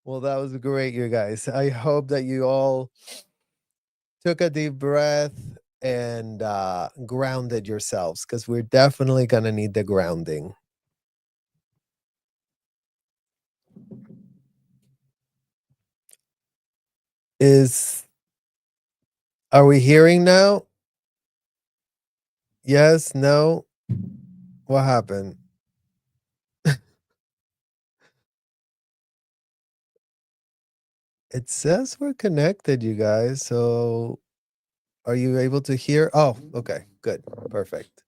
Well, that was great, you guys. I hope that you all took a deep breath and grounded yourselves because we're definitely going to need the grounding. Is Are we hearing now? Yes, no? What happened? It says we're connected, you guys. So are you able to hear? Oh, okay. Good. Perfect.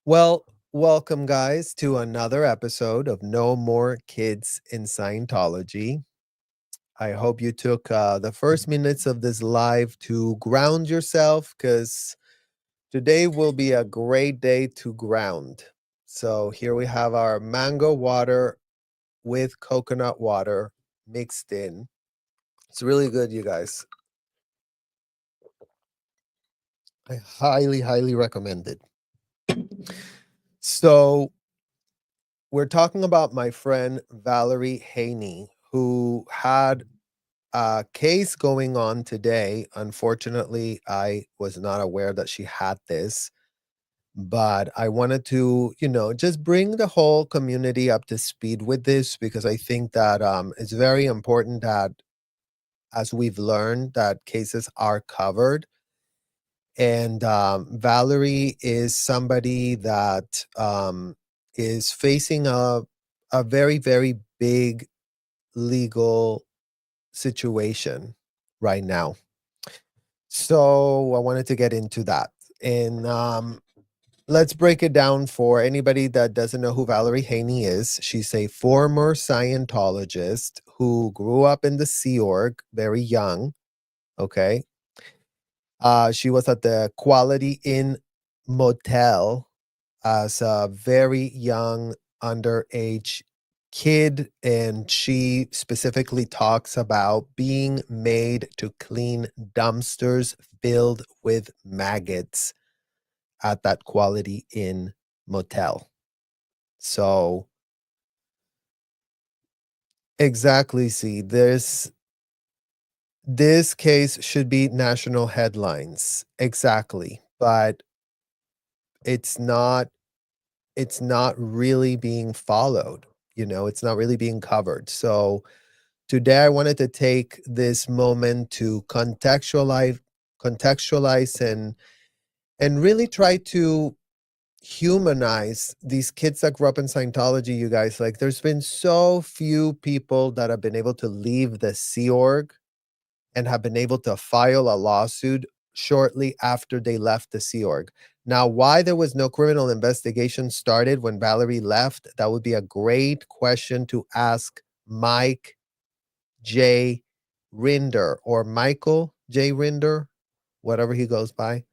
Well, welcome, guys, to another episode of No More Kids in Scientology. I hope you took the first minutes of this live to ground yourself because today will be a great day to ground. So, here we have our mango water with coconut water mixed in. It's really good, you guys. I highly, highly recommend it. So, we're talking about my friend Valerie Haney, who had a case going on today. Unfortunately, I was not aware that she had this, but I wanted to, just bring the whole community up to speed with this because I think that it's very important that, as we've learned, that cases are covered. And Valerie is somebody that is facing a very, very big legal situation right now. So I wanted to get into that. And let's break it down for anybody that doesn't know who Valerie Haney is. She's a former Scientologist who grew up in the Sea Org very young. Okay. She was at the Quality Inn Motel as a very young underage kid, and she specifically talks about being made to clean dumpsters filled with maggots at that Quality Inn motel. So exactly, see, this case should be national headlines. Exactly. But it's not it's not really being followed. It's not really being covered. So today I wanted to take this moment to contextualize and really try to humanize these kids that grew up in Scientology, you guys. Like, there's been so few people that have been able to leave the Sea Org and have been able to file a lawsuit shortly after they left the Sea Org. Now, why there was no criminal investigation started when Valerie left, that would be a great question to ask Mike J. Rinder, or Michael J. Rinder, whatever he goes by,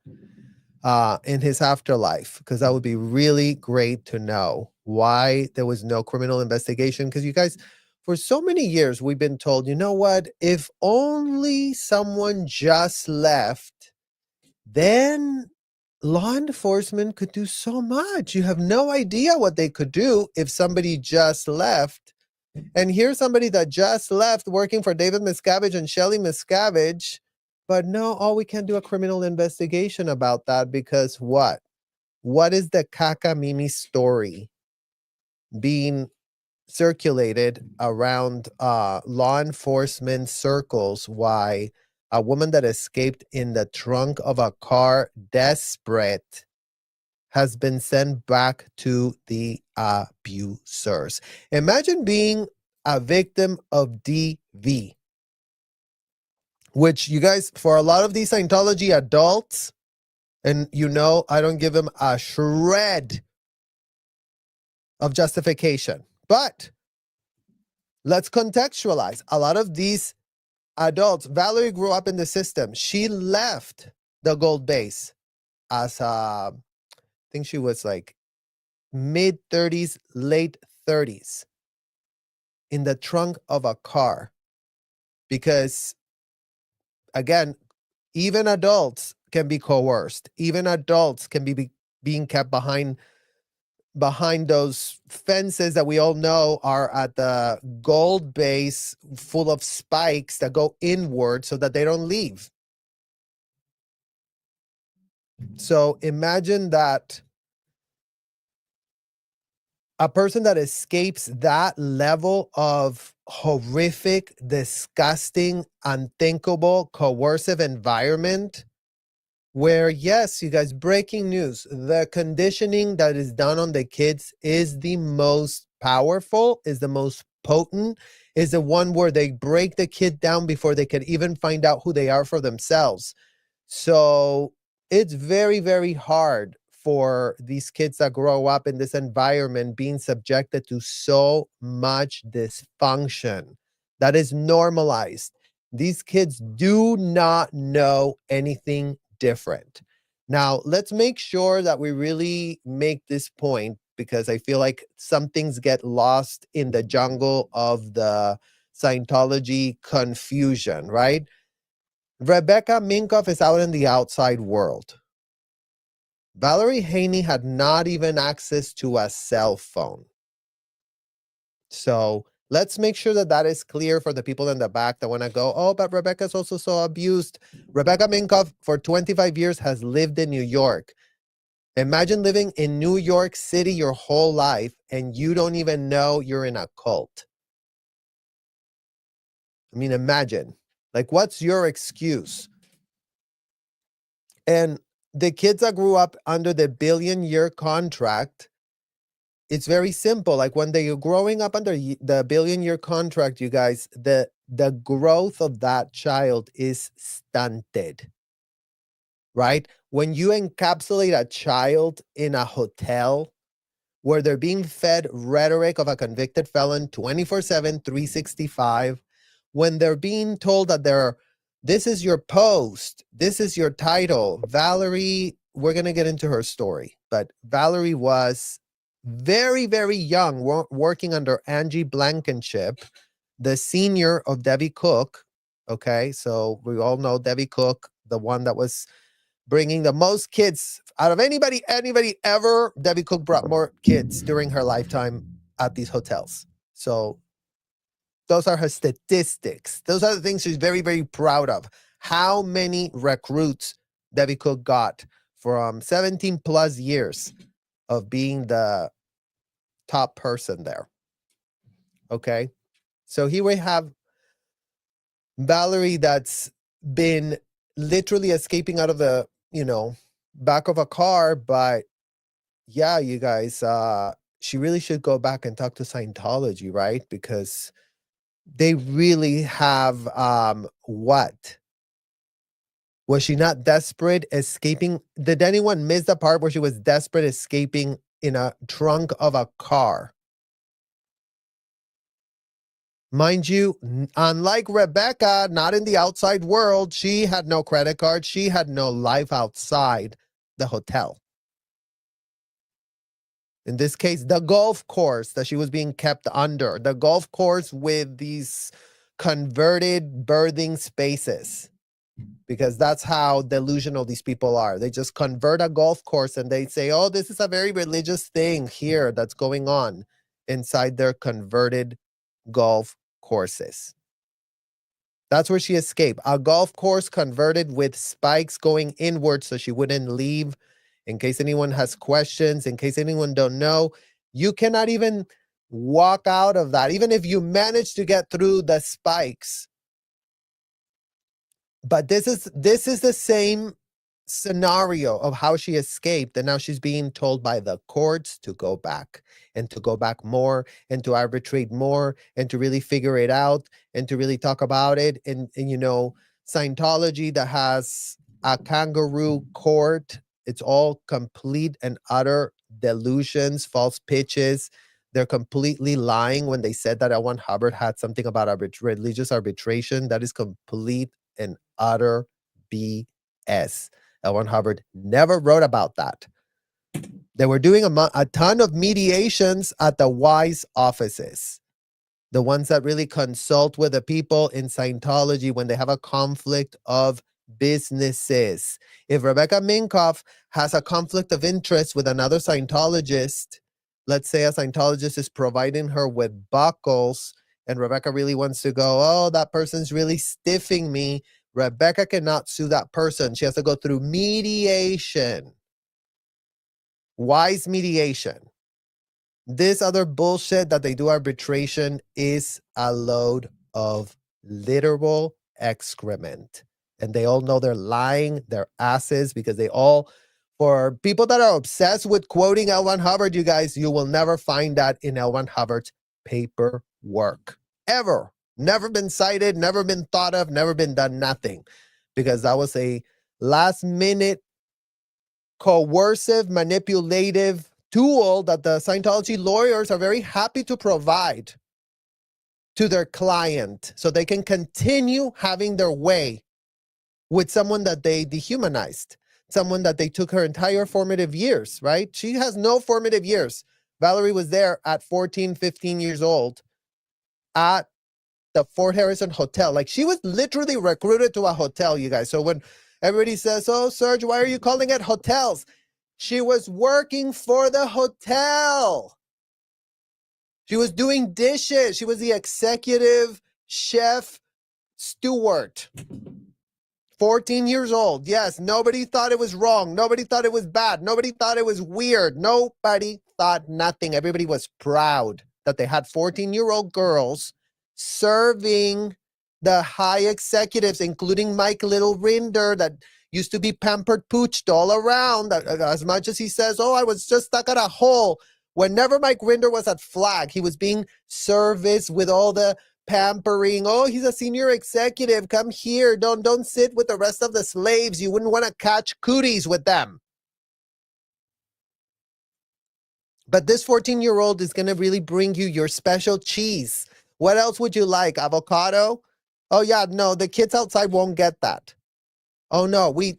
in his afterlife, because that would be really great to know why there was no criminal investigation. Because, you guys, for so many years, we've been told, you know what, if only someone just left, then law enforcement could do so much. You have no idea what they could do if somebody just left. And here's somebody that just left working for David Miscavige and Shelley Miscavige. But no, we can't do a criminal investigation about that because what? What is the Kakamimi story being circulated around law enforcement circles? Why a woman that escaped in the trunk of a car, desperate, has been sent back to the abusers. Imagine being a victim of DV, which, you guys, for a lot of these Scientology adults, and I don't give them a shred of justification, but let's contextualize. A lot of these adults, Valerie grew up in the system. She left the gold base as I think she was like mid 30s, late 30s, in the trunk of a car. Because, again, even adults can be coerced. Even adults can be being kept behind behind those fences that we all know are at the gold base full of spikes that go inward so that they don't leave. So imagine that a person that escapes that level of horrific, disgusting, unthinkable, coercive environment where, yes, you guys, breaking news, the conditioning that is done on the kids is the most powerful, is the most potent, is the one where they break the kid down before they can even find out who they are for themselves. So it's very, very hard for these kids that grow up in this environment being subjected to so much dysfunction that is normalized. These kids do not know anything different. Now, let's make sure that we really make this point, because I feel like some things get lost in the jungle of the Scientology confusion, right? Rebecca Minkoff is out in the outside world. Valerie Haney had not even access to a cell phone. So let's make sure that that is clear for the people in the back that want to go, oh, but Rebecca's also so abused. Rebecca Minkoff for 25 years has lived in New York. Imagine living in New York City your whole life and you don't even know you're in a cult. I mean, imagine. Like, what's your excuse? And the kids that grew up under the billion-year contract, it's very simple. Like when they are growing up under the billion-year contract, you guys, the growth of that child is stunted, right? When you encapsulate a child in a hotel where they're being fed rhetoric of a convicted felon 24/7, 365, when they're being told that this is your post, this is your title. Valerie, we're going to get into her story, but Valerie was very, very young, working under Angie Blankenship, the senior of Debbie Cook. Okay, so we all know Debbie Cook, the one that was bringing the most kids out of anybody ever. Debbie Cook brought more kids during her lifetime at these hotels. So those are her statistics. Those are the things she's very, very proud of. How many recruits Debbie Cook got from 17 plus years of being the top person there. Okay. So here we have Valerie that's been literally escaping out of the, back of a car. But yeah, you guys, she really should go back and talk to Scientology, right? Because they really have, what? Was she not desperate escaping? Did anyone miss the part where she was desperate escaping in a trunk of a car? Mind you, unlike Rebecca, not in the outside world, she had no credit card. She had no life outside the hotel. In this case, the golf course that she was being kept under, the golf course with these converted birthing spaces, because that's how delusional these people are. They just convert a golf course and they say, oh, this is a very religious thing here that's going on inside their converted golf courses. That's where she escaped. A golf course converted with spikes going inward so she wouldn't leave. In case anyone has questions, in case anyone don't know, you cannot even walk out of that. Even if you manage to get through the spikes. But this is the same scenario of how she escaped, and now she's being told by the courts to go back and to go back more and to arbitrate more and to really figure it out and to really talk about it. And Scientology that has a kangaroo court, it's all complete and utter delusions, false pitches. They're completely lying when they said that L. Ron Hubbard had something about religious arbitration. That is complete and utter BS. L. Ron Hubbard never wrote about that. They were doing a ton of mediations at the wise offices, the ones that really consult with the people in Scientology when they have a conflict of businesses. If Rebecca Minkoff has a conflict of interest with another Scientologist, let's say a Scientologist is providing her with buckles and Rebecca really wants to go, oh, that person's really stiffing me. Rebecca cannot sue that person. She has to go through mediation. Wise mediation. This other bullshit that they do arbitration is a load of literal excrement. And they all know they're lying their asses because they all, for people that are obsessed with quoting L. Ron Hubbard, you guys, you will never find that in L. Ron Hubbard's paperwork. Ever. Never been cited, never been thought of, never been done, nothing. Because that was a last minute coercive, manipulative tool that the Scientology lawyers are very happy to provide to their client so they can continue having their way with someone that they dehumanized, someone that they took her entire formative years, right? She has no formative years. Valerie was there at 14, 15 years old at the Fort Harrison Hotel. Like, she was literally recruited to a hotel, you guys. So when everybody says, oh, Serge, why are you calling it hotels? She was working for the hotel. She was doing dishes. She was the executive chef steward. 14 years old. Yes, nobody thought it was wrong. Nobody thought it was bad. Nobody thought it was weird. Nobody thought nothing. Everybody was proud that they had 14-year-old girls serving the high executives, including Mike Little Rinder, that used to be pampered pooched all around. As much as he says, oh, I was just stuck at a hole. Whenever Mike Rinder was at Flag, he was being serviced with all the pampering. Oh, he's a senior executive. Come here. Don't sit with the rest of the slaves. You wouldn't want to catch cooties with them. But this 14-year-old is going to really bring you your special cheese. What else would you like? Avocado? Oh, yeah, no, the kids outside won't get that. Oh, no, we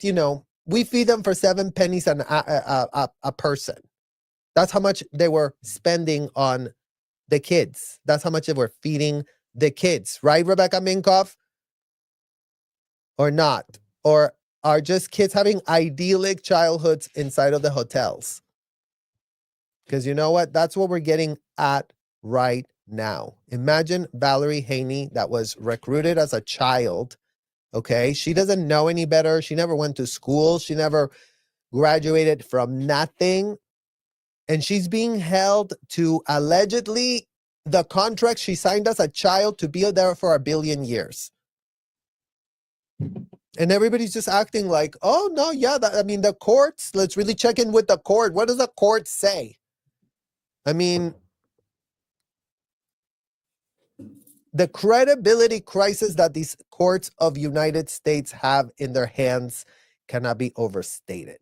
feed them for 7 pennies a person. That's how much they were spending on the kids. That's how much they were feeding the kids. Right, Rebecca Minkoff? Or not? Or are just kids having idyllic childhoods inside of the hotels? Because you know what? That's what we're getting at right now. Imagine Valerie Haney that was recruited as a child. Okay, she doesn't know any better. She never went to school. She never graduated from nothing. And she's being held to allegedly the contract she signed as a child to be there for 1 billion years. And everybody's just acting like, oh, no, yeah, the courts, let's really check in with the court. What does the court say? I mean, the credibility crisis that these courts of United States have in their hands cannot be overstated.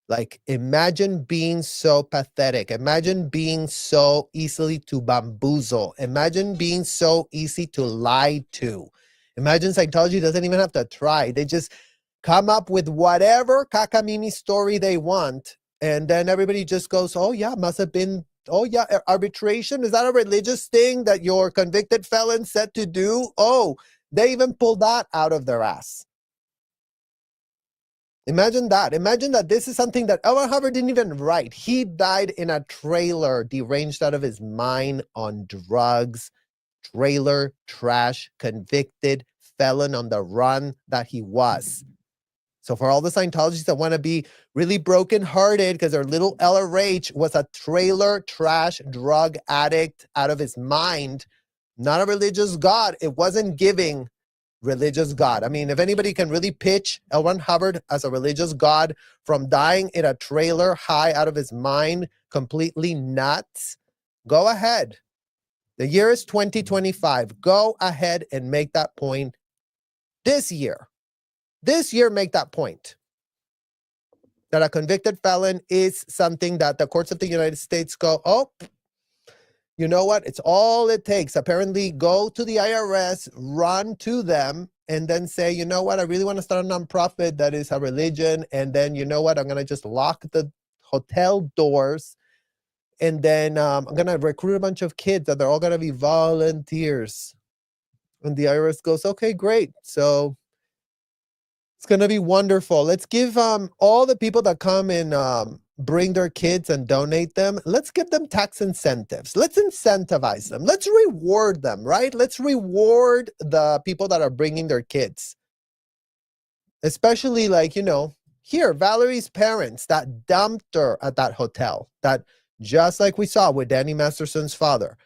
Like, imagine being so pathetic. Imagine being so easily to bamboozle. Imagine being so easy to lie to. Imagine Scientology doesn't even have to try. They just come up with whatever cacamimi story they want. And then everybody just goes, oh, yeah, must have been, oh, yeah, arbitration. Is that a religious thing that your convicted felon said to do? Oh, they even pulled that out of their ass. Imagine that. Imagine that this is something that L. Ron Hubbard didn't even write. He died in a trailer, deranged out of his mind on drugs, trailer, trash, convicted felon on the run that he was. So for all the Scientologists that want to be really brokenhearted because their little LRH was a trailer, trash, drug addict out of his mind, not a religious God. It wasn't giving religious God. I mean, if anybody can really pitch L. Ron Hubbard as a religious God from dying in a trailer high out of his mind, completely nuts, go ahead. The year is 2025. Go ahead and make that point this year. This year, make that point. That a convicted felon is something that the courts of the United States go, oh, you know what? It's all it takes. Apparently, go to the IRS, run to them, and then say, you know what? I really want to start a nonprofit that is a religion. And then, you know what? I'm going to just lock the hotel doors. And then I'm going to recruit a bunch of kids that they're all going to be volunteers. And the IRS goes, okay, great. So it's going to be wonderful. Let's give all the people that come and bring their kids and donate them, let's give them tax incentives. Let's incentivize them. Let's reward them, right? Let's reward the people that are bringing their kids. Especially like, here, Valerie's parents that dumped her at that hotel, that just like we saw with Danny Masterson's father.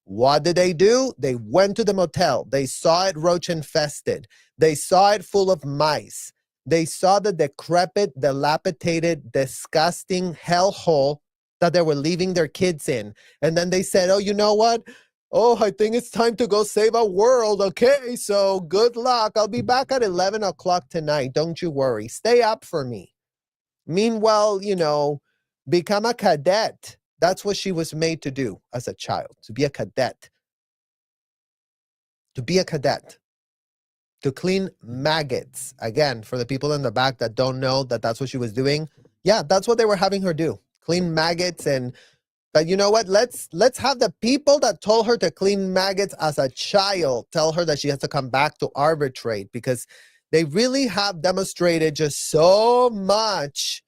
What did they do? They went to the motel. They saw it roach infested. They saw it full of mice. They saw the decrepit, dilapidated, disgusting hellhole that they were leaving their kids in. And then they said, oh, you know what? Oh, I think it's time to go save our world. Okay, so good luck. I'll be back at 11 o'clock tonight. Don't you worry. Stay up for me. Meanwhile, become a cadet. That's what she was made to do as a child, to be a cadet. To be a cadet. To clean maggots. Again, for the people in the back that don't know that that's what she was doing. Yeah, that's what they were having her do. Clean maggots. But you know what? Let's have the people that told her to clean maggots as a child tell her that she has to come back to arbitrate, because they really have demonstrated just so much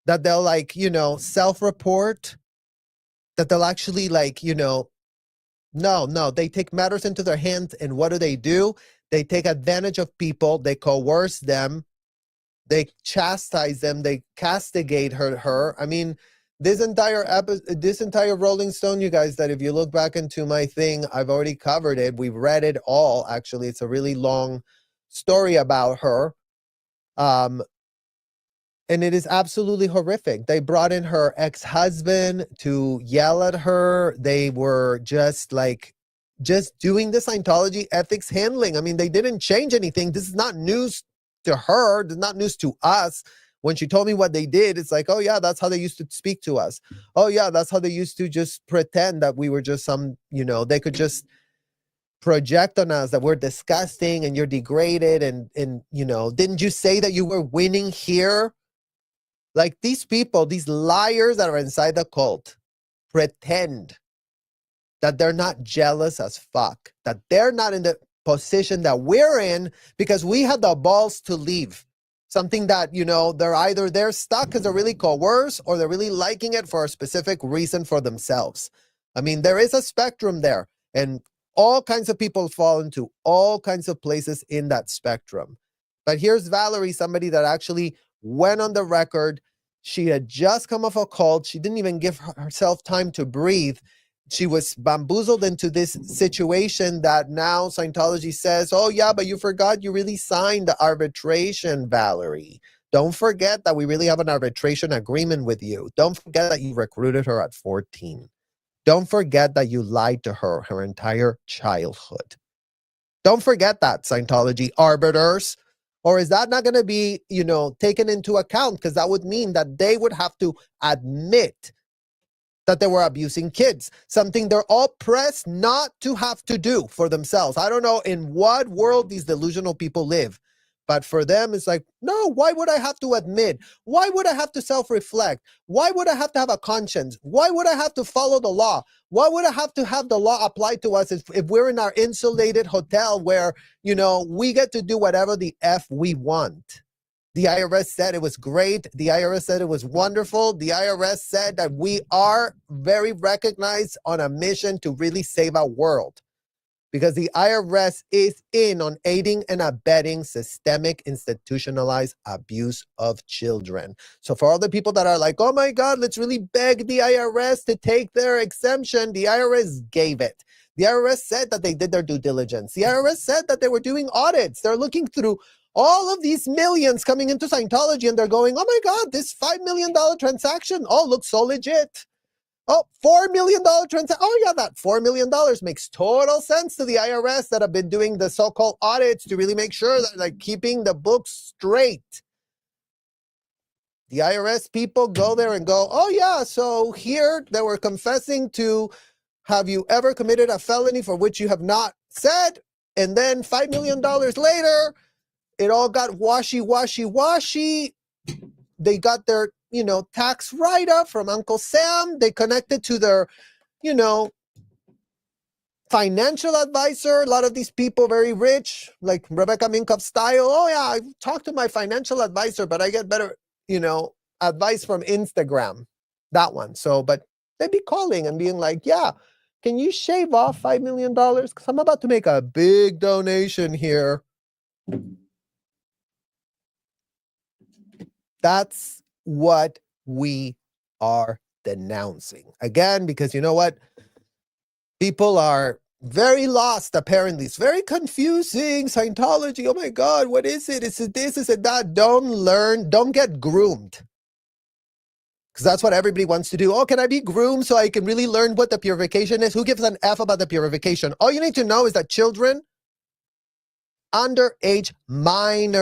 that they'll self-report, that they'll actually no, they take matters into their hands. And what do? They take advantage of people. They coerce them. They chastise them. They castigate her. I mean, this entire Rolling Stone, you guys, that if you look back into my thing, I've already covered it. We've read it all. Actually, it's a really long story about her. And it is absolutely horrific. They brought in her ex-husband to yell at her. They were just doing the Scientology ethics handling. I mean, they didn't change anything. This is not news to her. This is not news to us. When she told me what they did, it's like, oh yeah, that's how they used to speak to us. Oh yeah, that's how they used to just pretend that we were just they could just project on us that we're disgusting and you're degraded. And didn't you say that you were winning here? Like these people, these liars that are inside the cult, pretend that they're not jealous as fuck, that they're not in the position that we're in because we had the balls to leave. Something that, they're stuck because they're really coerced, or they're really liking it for a specific reason for themselves. I mean, there is a spectrum there, and all kinds of people fall into all kinds of places in that spectrum. But here's Valerie, somebody that actually went on the record. She had just come off a cult. She didn't even give herself time to breathe. She was bamboozled into this situation that now Scientology says, oh yeah, but you forgot you really signed the arbitration, Valerie. Don't forget that we really have an arbitration agreement with you. Don't forget that you recruited her at 14. Don't forget that you lied to her entire childhood. Don't forget that, Scientology arbiters. Or is that not going to be, taken into account? Because that would mean that they would have to admit that they were abusing kids, something they're all pressed not to have to do for themselves. I don't know in what world these delusional people live, but for them, it's like, no, why would I have to admit? Why would I have to self-reflect? Why would I have to have a conscience? Why would I have to follow the law? Why would I have to have the law applied to us if we're in our insulated hotel where, we get to do whatever the F we want? The IRS said it was great. The IRS said it was wonderful. The IRS said that we are very recognized on a mission to really save our world, because the IRS is in on aiding and abetting systemic institutionalized abuse of children. So for all the people that are like, oh my God, let's really beg the IRS to take their exemption, the IRS gave it. The IRS said that they did their due diligence. The IRS said that they were doing audits. They're looking through all of these millions coming into Scientology, and they're going, oh my God, this $5 million transaction, looks so legit. Oh, $4 million transaction. Oh yeah, that $4 million makes total sense to the IRS that have been doing the so-called audits to really make sure that keeping the books straight. The IRS people go there and go, oh yeah, so here they were confessing to, have you ever committed a felony for which you have not said? And then $5 million later, it all got washy. They got their, tax write-up from Uncle Sam. They connected to their, financial advisor. A lot of these people very rich, like Rebecca Minkoff style. Oh yeah, I talked to my financial advisor, but I get better, advice from Instagram. That one. So, but they'd be calling and being like, yeah, can you shave off $5 million? Because I'm about to make a big donation here. That's what we are denouncing. Again, because you know what? People are very lost, apparently. It's very confusing. Scientology, oh my God, what is it? Is it this? Is it that? Don't learn, don't get groomed. Because that's what everybody wants to do. Oh, can I be groomed so I can really learn what the purification is? Who gives an F about the purification? All you need to know is that children, underage minors,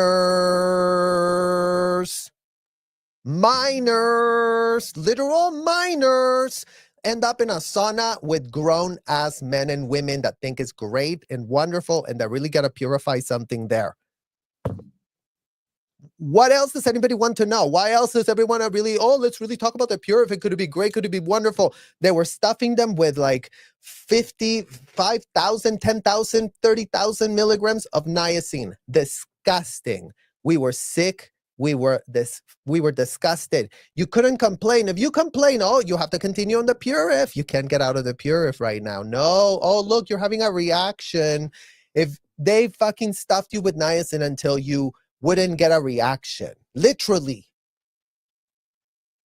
literal minors, end up in a sauna with grown-ass men and women that think it's great and wonderful and that really got to purify something there. What else does anybody want to know? Why else does everyone really, oh, let's really talk about the purification. Could it be great? Could it be wonderful? They were stuffing them with like 55,000, 10,000, 30,000 milligrams of niacin. Disgusting. We were sick. We were disgusted. You couldn't complain. If you complain, oh, you have to continue on the Purif. You can't get out of the Purif right now. No. Oh, look, you're having a reaction. If they fucking stuffed you with niacin until you wouldn't get a reaction. Literally.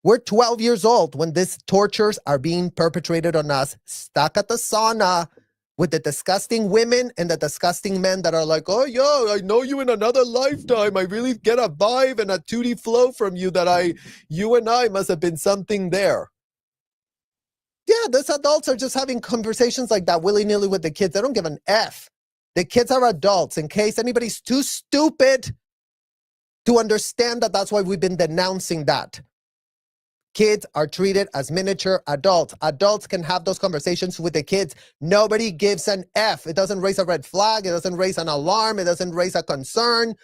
We're 12 years old when these tortures are being perpetrated on us, stuck at the sauna with the disgusting women and the disgusting men that are like, oh yeah, I know you in another lifetime. I really get a vibe and a 2D flow from you that you and I must have been something there. Yeah, these adults are just having conversations like that willy-nilly with the kids. They don't give an F. The kids are adults. In case anybody's too stupid to understand that, that's why we've been denouncing that. Kids are treated as miniature adults. Adults can have those conversations with the kids. Nobody gives an F. It doesn't raise a red flag. It doesn't raise an alarm. It doesn't raise a concern.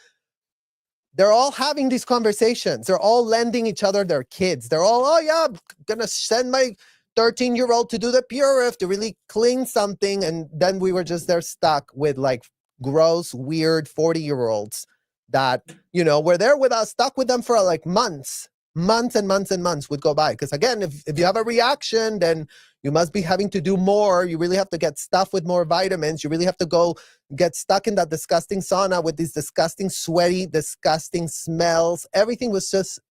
They're all having these conversations. They're all lending each other their kids. They're all, oh yeah, I'm gonna send my 13-year-old to do the Purif to really clean something. And then we were just there stuck with like gross, weird 40-year-olds that, you know, were there with us, stuck with them for like months and months would go by. Because again, if you have a reaction, then you must be having to do more. You really have to get stuffed with more vitamins. You really have to go get stuck in that disgusting sauna with these disgusting, sweaty, disgusting smells. Everything was just,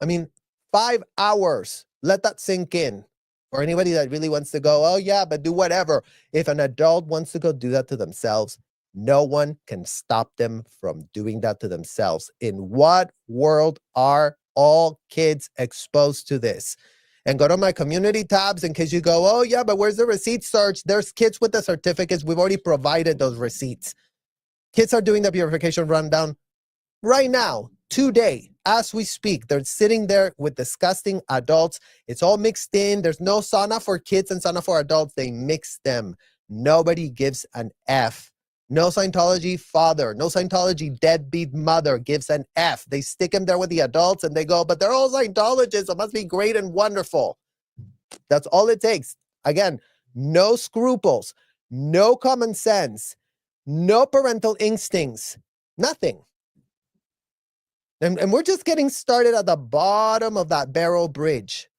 I mean, 5 hours. Let that sink in. For anybody that really wants to go, oh yeah, but do whatever. If an adult wants to go do that to themselves, no one can stop them from doing that to themselves. In what world are all kids exposed to this? And go to my community tabs in case you go, oh yeah, but where's the receipt search? There's kids with the certificates. We've already provided those receipts. Kids are doing the purification rundown right now, today, as we speak. They're sitting there with disgusting adults. It's all mixed in. There's no sauna for kids and sauna for adults. They mix them. Nobody gives an F. No Scientology father, no Scientology deadbeat mother gives an F. They stick him there with the adults and they go, but they're all Scientologists. It must be great and wonderful. That's all it takes. Again, no scruples, no common sense, no parental instincts, nothing. And we're just getting started at the bottom of that barrel bridge.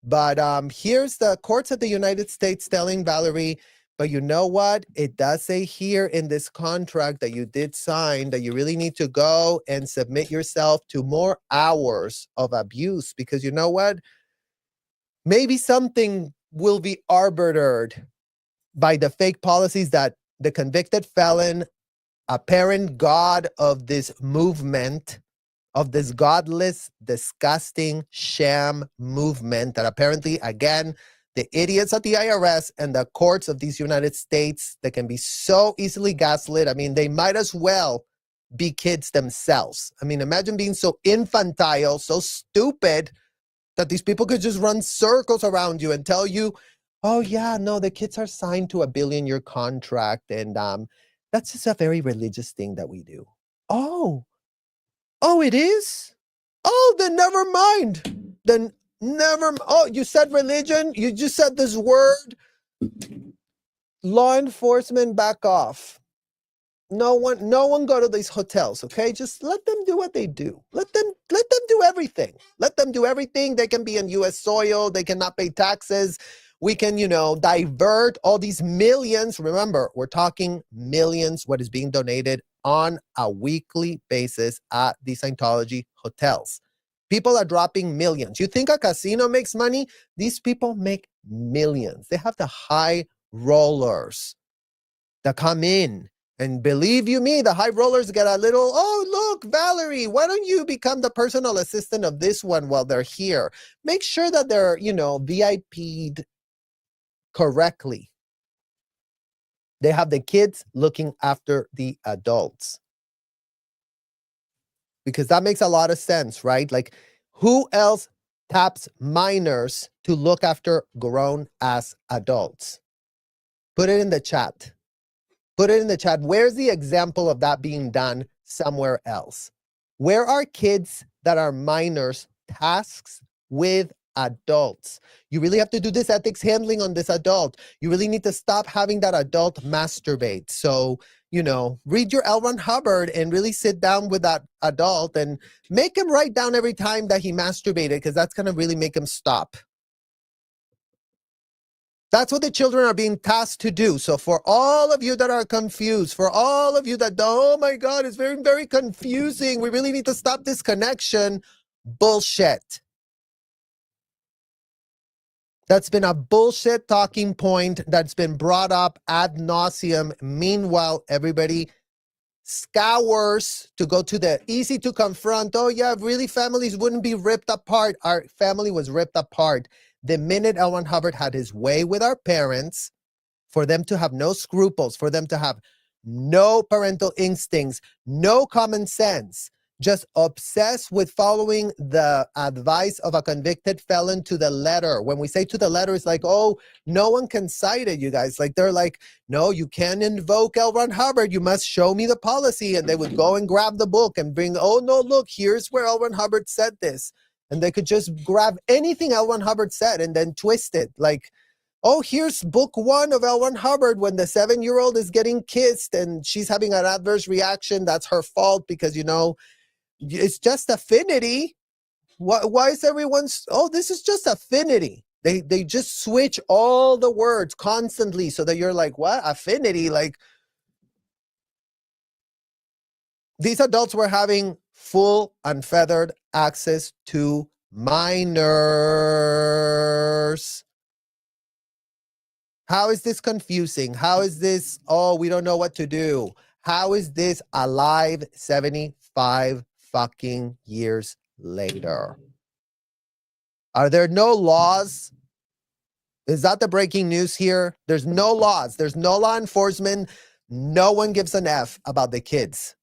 But here's the courts of the United States telling Valerie, but you know what? It does say here in this contract that you did sign that you really need to go and submit yourself to more hours of abuse, because you know what? Maybe something will be arbitered by the fake policies that the convicted felon, apparent god of this movement, of this godless, disgusting sham movement that apparently, again, the idiots at the IRS and the courts of these United States that can be so easily gaslit. I mean, they might as well be kids themselves. I mean, imagine being so infantile, so stupid that these people could just run circles around you and tell you, oh yeah, no, the kids are signed to a billion-year contract. And that's just a very religious thing that we do. Oh, it is? Oh, then never mind. Then oh, you said religion? You just said this word? Law enforcement, back off. No one go to these hotels, okay? Just let them do what they do. Let them do everything. Let them do everything. They can be in US soil, they cannot pay taxes. We can, divert all these millions. Remember, we're talking millions what is being donated on a weekly basis at the Scientology hotels. People are dropping millions. You think a casino makes money? These people make millions. They have the high rollers that come in. And believe you me, the high rollers get a little, oh, look, Valerie, why don't you become the personal assistant of this one while they're here? Make sure that they're, VIP'd correctly. They have the kids looking after the adults. Because that makes a lot of sense, right? Like, who else taps minors to look after grown-ass adults? Put it in the chat. Put it in the chat. Where's the example of that being done somewhere else? Where are kids that are minors tasks with adults? You really have to do this ethics handling on this adult. You really need to stop having that adult masturbate. So, read your L. Ron Hubbard and really sit down with that adult and make him write down every time that he masturbated, because that's going to really make him stop. That's what the children are being tasked to do. So for all of you that are confused, for all of you that, oh my God, it's very, very confusing. We really need to stop this connection. Bullshit. That's been a bullshit talking point that's been brought up ad nauseum. Meanwhile, everybody scours to go to the easy to confront. Oh yeah, really families wouldn't be ripped apart. Our family was ripped apart. The minute L. Ron Hubbard had his way with our parents, for them to have no scruples, for them to have no parental instincts, no common sense, just obsessed with following the advice of a convicted felon to the letter. When we say to the letter, it's like, oh, no one can cite it, you guys. Like, they're like, no, you can't invoke L. Ron Hubbard. You must show me the policy. And they would go and grab the book and bring, oh, no, look, here's where L. Ron Hubbard said this. And they could just grab anything L. Ron Hubbard said and then twist it. Like, oh, here's book 1 of L. Ron Hubbard when the 7-year-old is getting kissed and she's having an adverse reaction. That's her fault because, it's just affinity. Why is everyone's, oh, this is just affinity. They just switch all the words constantly so that you're like, what? Affinity? Like, these adults were having full unfeathered access to minors. How is this confusing? How is this, oh, we don't know what to do? How is this alive 75 fucking years later? Are there no laws? Is that the breaking news here? There's no laws. There's no law enforcement. No one gives an F about the kids.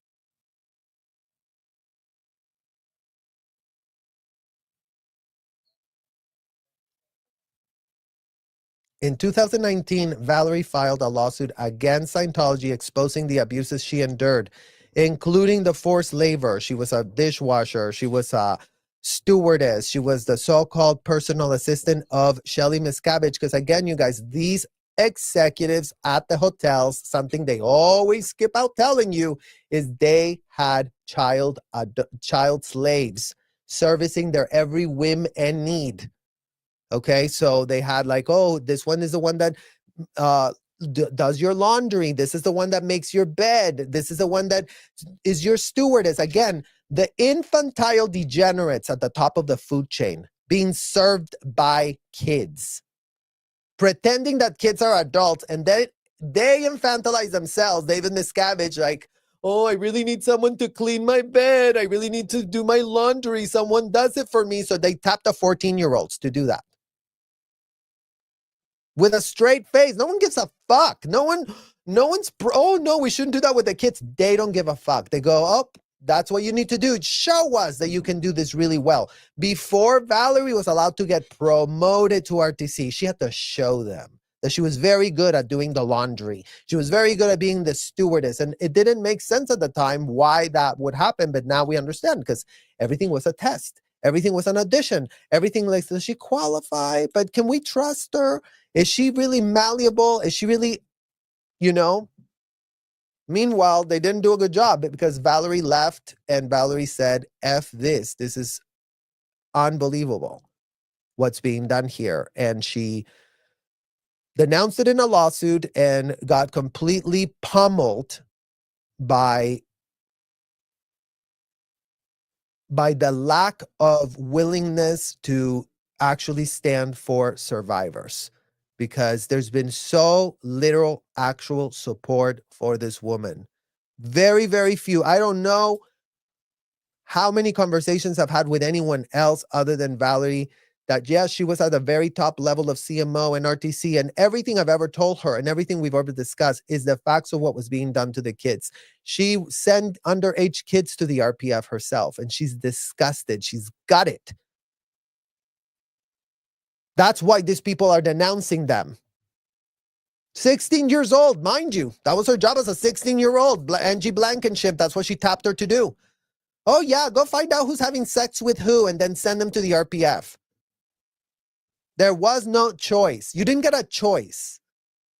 In 2019, Valerie filed a lawsuit against Scientology exposing the abuses she endured, including the forced labor. She was a dishwasher. She was a stewardess. She was the so-called personal assistant of Shelly Miscavige. Because again, you guys, these executives at the hotels, something they always skip out telling you is they had child slaves servicing their every whim and need. Okay, so they had like, oh, this one is the one that does your laundry. This is the one that makes your bed. This is the one that is your stewardess. Again, the infantile degenerates at the top of the food chain being served by kids, pretending that kids are adults, and then they infantilize themselves. David Miscavige, like, oh, I really need someone to clean my bed. I really need to do my laundry. Someone does it for me. So they tap the 14-year-olds to do that. With a straight face. No one gives a fuck. Oh no, we shouldn't do that with the kids. They don't give a fuck. They go, oh, that's what you need to do. Show us that you can do this really well. Before Valerie was allowed to get promoted to RTC, she had to show them that she was very good at doing the laundry. She was very good at being the stewardess. And it didn't make sense at the time why that would happen. But now we understand because everything was a test. Everything was an audition. Everything like, does she qualify? But can we trust her? Is she really malleable? Is she really, Meanwhile, they didn't do a good job because Valerie left and Valerie said, F this. This is unbelievable what's being done here. And she denounced it in a lawsuit and got completely pummeled by the lack of willingness to actually stand for survivors, because there's been so little actual support for this woman. Very, very few. I don't know how many conversations I've had with anyone else other than Valerie that, yes, she was at the very top level of CMO and RTC, and everything I've ever told her and everything we've ever discussed is the facts of what was being done to the kids. She sent underage kids to the RPF herself, and she's disgusted. She's got it. That's why these people are denouncing them. 16 years old, mind you. That was her job as a 16-year-old. Angie Blankenship, that's what she tapped her to do. Oh, yeah, go find out who's having sex with who and then send them to the RPF. There was no choice. You didn't get a choice.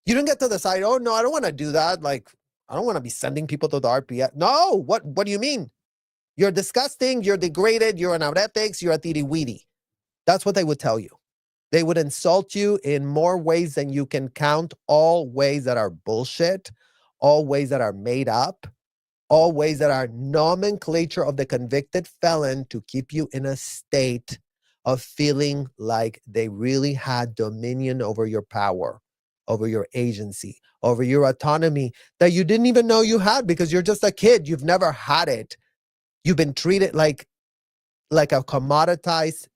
You didn't get to decide, oh, no, I don't want to do that. Like, I don't want to be sending people to the RPF. No, what do you mean? You're disgusting, you're degraded, you're an ethics, you're a titty-weedy. That's what they would tell you. They would insult you in more ways than you can count, all ways that are bullshit, all ways that are made up, all ways that are nomenclature of the convicted felon to keep you in a state of feeling like they really had dominion over your power, over your agency, over your autonomy that you didn't even know you had because you're just a kid. You've never had it. You've been treated like a commoditized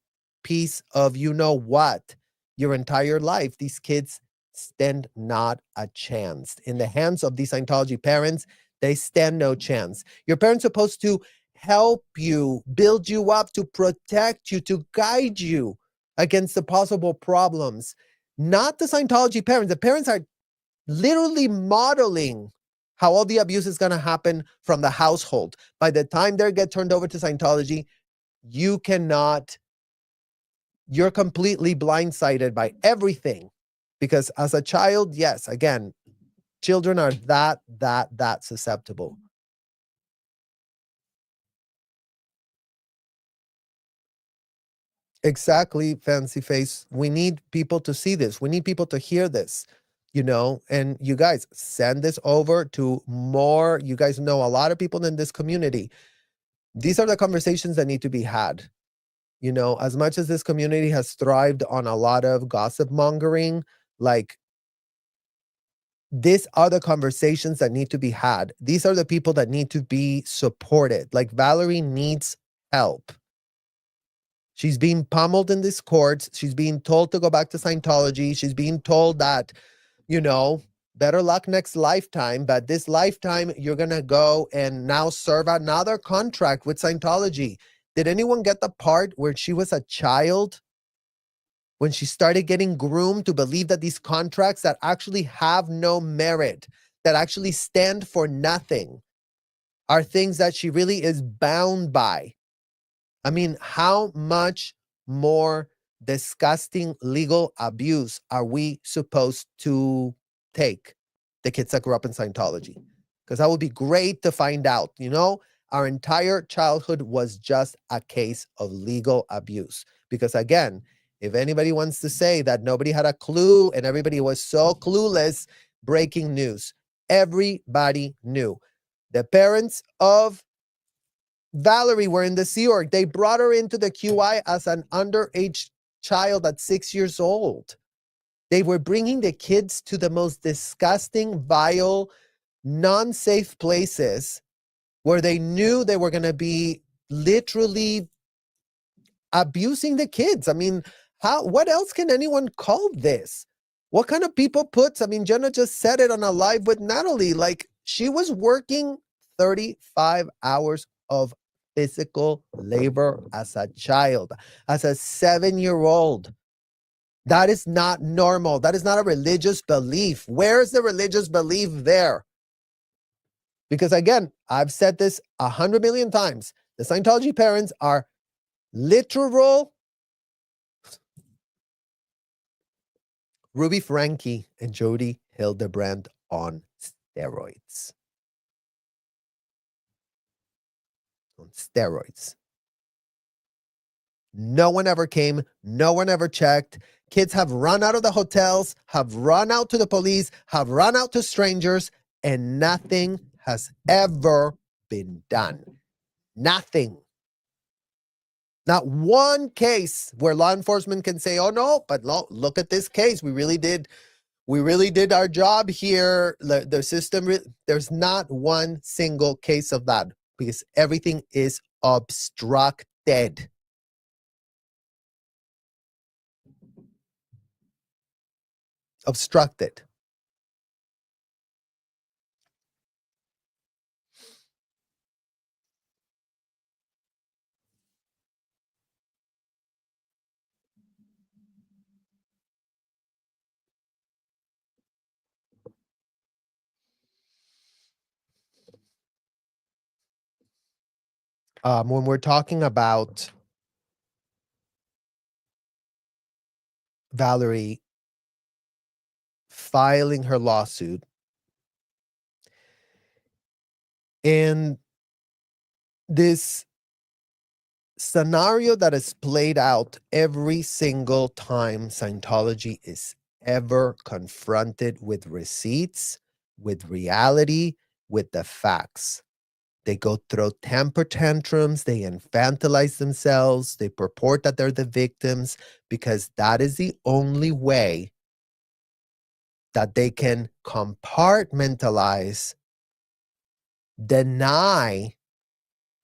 piece of you know what your entire life. These kids stand not a chance. In the hands of these Scientology parents, they stand no chance. Your parents are supposed to help you, build you up, to protect you, to guide you against the possible problems. Not the Scientology parents. The parents are literally modeling how all the abuse is going to happen from the household. By the time they get turned over to Scientology, you're completely blindsided by everything. Because as a child, yes, again, children are that susceptible. Exactly, Fancy Face. We need people to see this. We need people to hear this, and you guys send this over to more. You guys know a lot of people in this community. These are the conversations that need to be had. As much as this community has thrived on a lot of gossip mongering, like, these are the conversations that need to be had. These are the people that need to be supported. Like, Valerie needs help. She's being pummeled in these courts. She's being told to go back to Scientology. She's being told that, better luck next lifetime. But this lifetime, you're going to go and now serve another contract with Scientology. Did anyone get the part where she was a child? When she started getting groomed to believe that these contracts that actually have no merit, that actually stand for nothing, are things that she really is bound by. I mean, how much more disgusting legal abuse are we supposed to take, the kids that grew up in Scientology? Because that would be great to find out. Our entire childhood was just a case of legal abuse. Because again, if anybody wants to say that nobody had a clue and everybody was so clueless, breaking news. Everybody knew. The parents of Valerie were in the Sea Org. They brought her into the QI as an underage child at 6 years old. They were bringing the kids to the most disgusting, vile, non-safe places where they knew they were going to be literally abusing the kids. I mean, what else can anyone call this? What kind of people Jenna just said it on a live with Natalie. Like, she was working 35 hours of physical labor as a child, as a 7-year-old. That is not normal. That is not a religious belief. Where is the religious belief there? Because again, I've said this 100 million times. The Scientology parents are literal Ruby Franke and Jody Hildebrand on steroids. on steroids. No one ever came. No one ever checked. Kids have run out of the hotels, have run out to the police, have run out to strangers, and nothing has ever been done. Nothing. Not one case where law enforcement can say, oh no, but look at this case. We really did our job here. The system, there's not one single case of that because everything is obstructed. Obstructed. When we're talking about Valerie filing her lawsuit, and this scenario that is played out every single time Scientology is ever confronted with receipts, with reality, with the facts. They go through temper tantrums, they infantilize themselves, they purport that they're the victims because that is the only way that they can compartmentalize, deny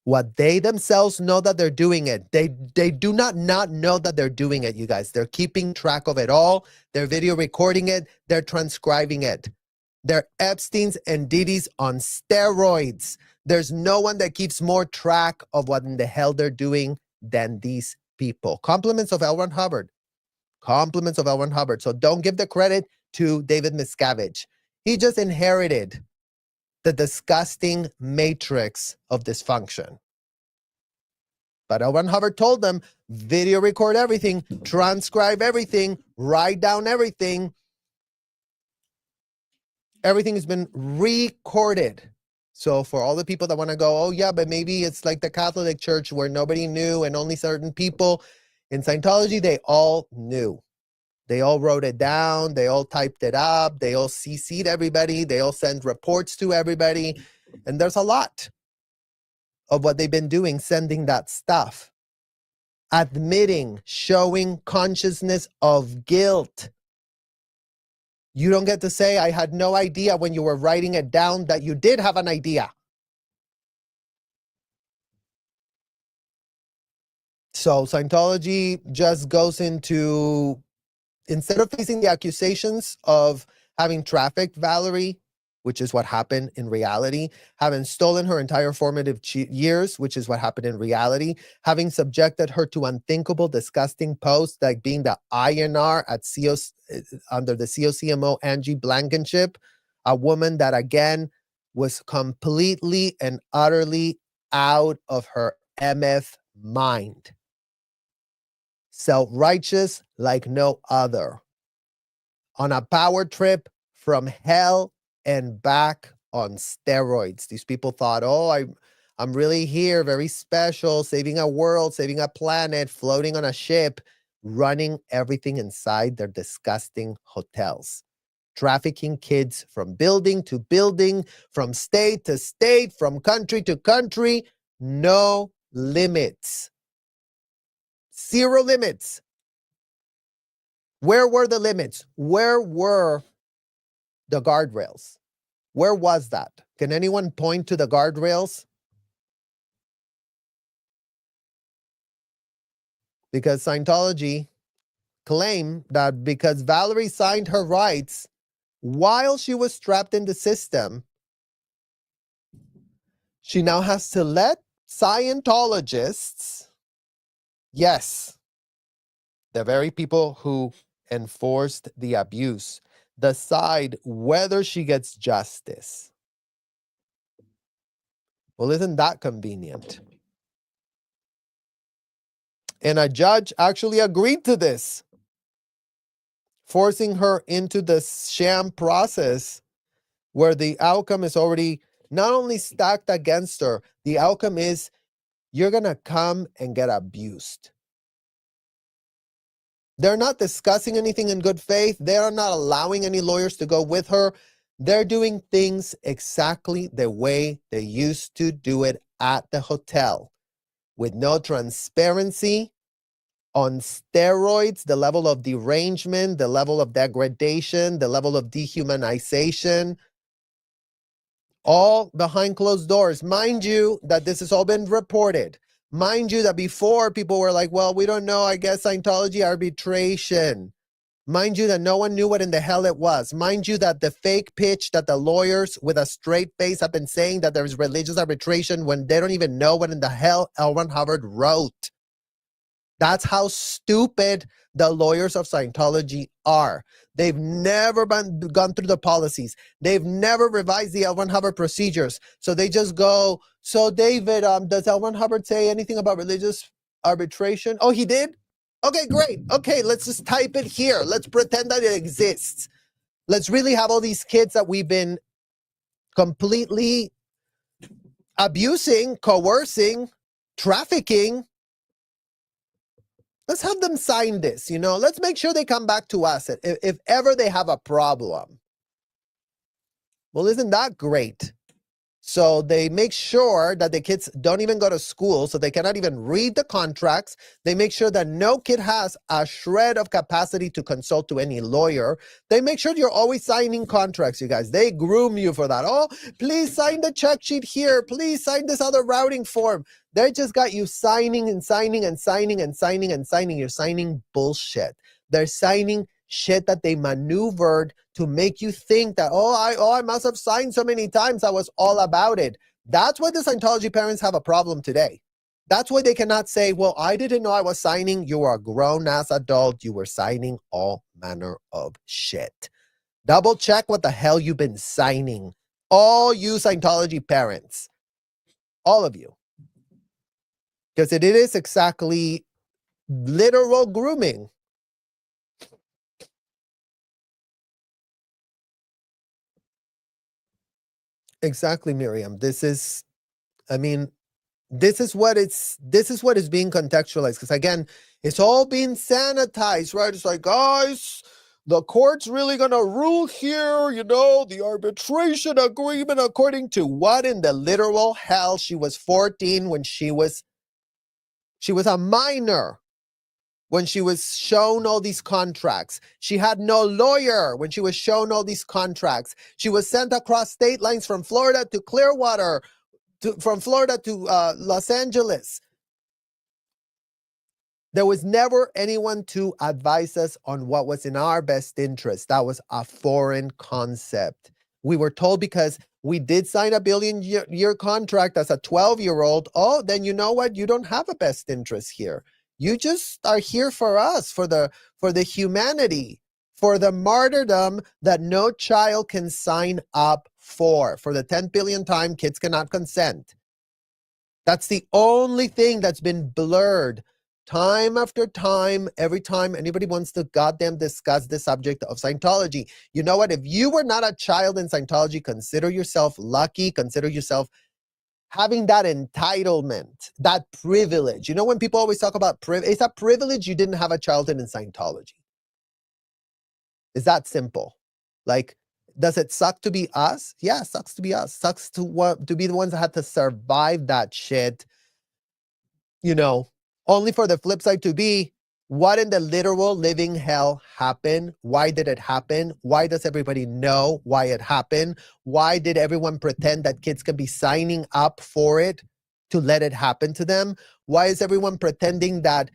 what they themselves know that they're doing it. They do not know that they're doing it, you guys. They're keeping track of it all. They're video recording it. They're transcribing it. They're Epstein's and Diddy's on steroids. There's no one that keeps more track of what in the hell they're doing than these people. Compliments of L. Ron Hubbard. Compliments of L. Ron Hubbard. So don't give the credit to David Miscavige. He just inherited the disgusting matrix of dysfunction. But L. Ron Hubbard told them, video record everything, transcribe everything, write down everything. Everything has been recorded. So for all the people that want to go, oh yeah, but maybe it's like the Catholic Church where nobody knew and only certain people. In Scientology, they all knew. They all wrote it down. They all typed it up. They all CC'd everybody. They all sent reports to everybody. And there's a lot of what they've been doing, sending that stuff. Admitting, showing consciousness of guilt. You don't get to say, I had no idea when you were writing it down that you did have an idea. So Scientology just goes into, instead of facing the accusations of having trafficked Valerie, which is what happened in reality, having stolen her entire formative years, which is what happened in reality, having subjected her to unthinkable, disgusting posts like being the INR at under the COCMO Angie Blankenship, a woman that again was completely and utterly out of her MF mind. Self-righteous like no other. On a power trip from hell and back on steroids. These people thought, oh, I'm really here, very special, saving a world, saving a planet, floating on a ship, running everything inside their disgusting hotels. Trafficking kids from building to building, from state to state, from country to country. No limits. Zero limits. Where were the limits? Where were the guardrails? Where was that? Can anyone point to the guardrails? Because Scientology claimed that because Valerie signed her rights while she was trapped in the system, she now has to let Scientologists, yes, the very people who enforced the abuse, decide whether she gets justice. Well, isn't that convenient? And a judge actually agreed to this, forcing her into the sham process where the outcome is already not only stacked against her, the outcome is you're going to come and get abused. They're not discussing anything in good faith. They are not allowing any lawyers to go with her. They're doing things exactly the way they used to do it at the hotel, with no transparency, on steroids, the level of derangement, the level of degradation, the level of dehumanization, all behind closed doors. Mind you that this has all been reported. Mind you that before people were like, well, we don't know, I guess Scientology arbitration. Mind you that no one knew what in the hell it was. Mind you that the fake pitch that the lawyers with a straight face have been saying that there is religious arbitration when they don't even know what in the hell L. Ron Hubbard wrote. That's how stupid the lawyers of Scientology are. They've never gone through the policies. They've never revised the L. Ron Hubbard procedures. So they just go, so David, does L. Ron Hubbard say anything about religious arbitration? Oh, he did? Okay, great. Okay, let's just type it here. Let's pretend that it exists. Let's really have all these kids that we've been completely abusing, coercing, trafficking. Let's have them sign this, let's make sure they come back to us if ever they have a problem. Well, isn't that great? So they make sure that the kids don't even go to school, so they cannot even read the contracts. They make sure that no kid has a shred of capacity to consult to any lawyer. They make sure you're always signing contracts, you guys. They groom you for that. Oh, please sign the check sheet here. Please sign this other routing form. They just got you signing and signing and signing and signing and signing. You're signing bullshit. They're signing shit that they maneuvered to make you think that, I must have signed so many times. I was all about it. That's why the Scientology parents have a problem today. That's why they cannot say, well, I didn't know I was signing. You were a grown-ass adult. You were signing all manner of shit. Double check what the hell you've been signing. All you Scientology parents. All of you. Because it is exactly literal grooming. Exactly, Miriam. This is what is being contextualized. Because again, it's all being sanitized, right? It's like, guys, the court's really gonna rule here, the arbitration agreement according to what in the literal hell? She was 14 when she was a minor when she was shown all these contracts. She had no lawyer when she was shown all these contracts. She was sent across state lines from Florida to Clearwater, from Florida to Los Angeles. There was never anyone to advise us on what was in our best interest. That was a foreign concept. We were told because we did sign a billion-year contract as a 12-year-old, oh, then you know what? You don't have a best interest here. You just are here for us, for the humanity, for the martyrdom that no child can sign up for the 10 billion time kids cannot consent. That's the only thing that's been blurred time after time. Every time anybody wants to goddamn discuss the subject of Scientology. You know what? If you were not a child in Scientology, consider yourself lucky. Consider yourself having that entitlement, that privilege. When people always talk about privilege, it's a privilege you didn't have a childhood in Scientology. It's that simple. Like, does it suck to be us? Yeah, it sucks to be us. Sucks to be the ones that had to survive that shit. Only for the flip side to be, what in the literal living hell happened? Why did it happen? Why does everybody know why it happened? Why did everyone pretend that kids could be signing up for it to let it happen to them? Why is everyone pretending that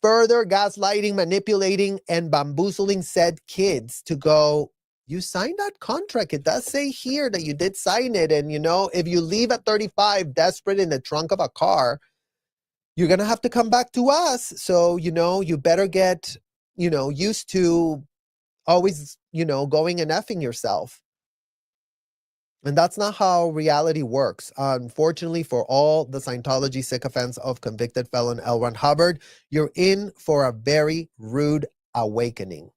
further gaslighting, manipulating, and bamboozling said kids to go, you signed that contract. It does say here that you did sign it. And, if you leave at 35 desperate in the trunk of a car, you're going to have to come back to us. So, you better get, used to always, going and effing yourself. And that's not how reality works. Unfortunately, for all the Scientology sycophants of convicted felon L. Ron Hubbard, you're in for a very rude awakening.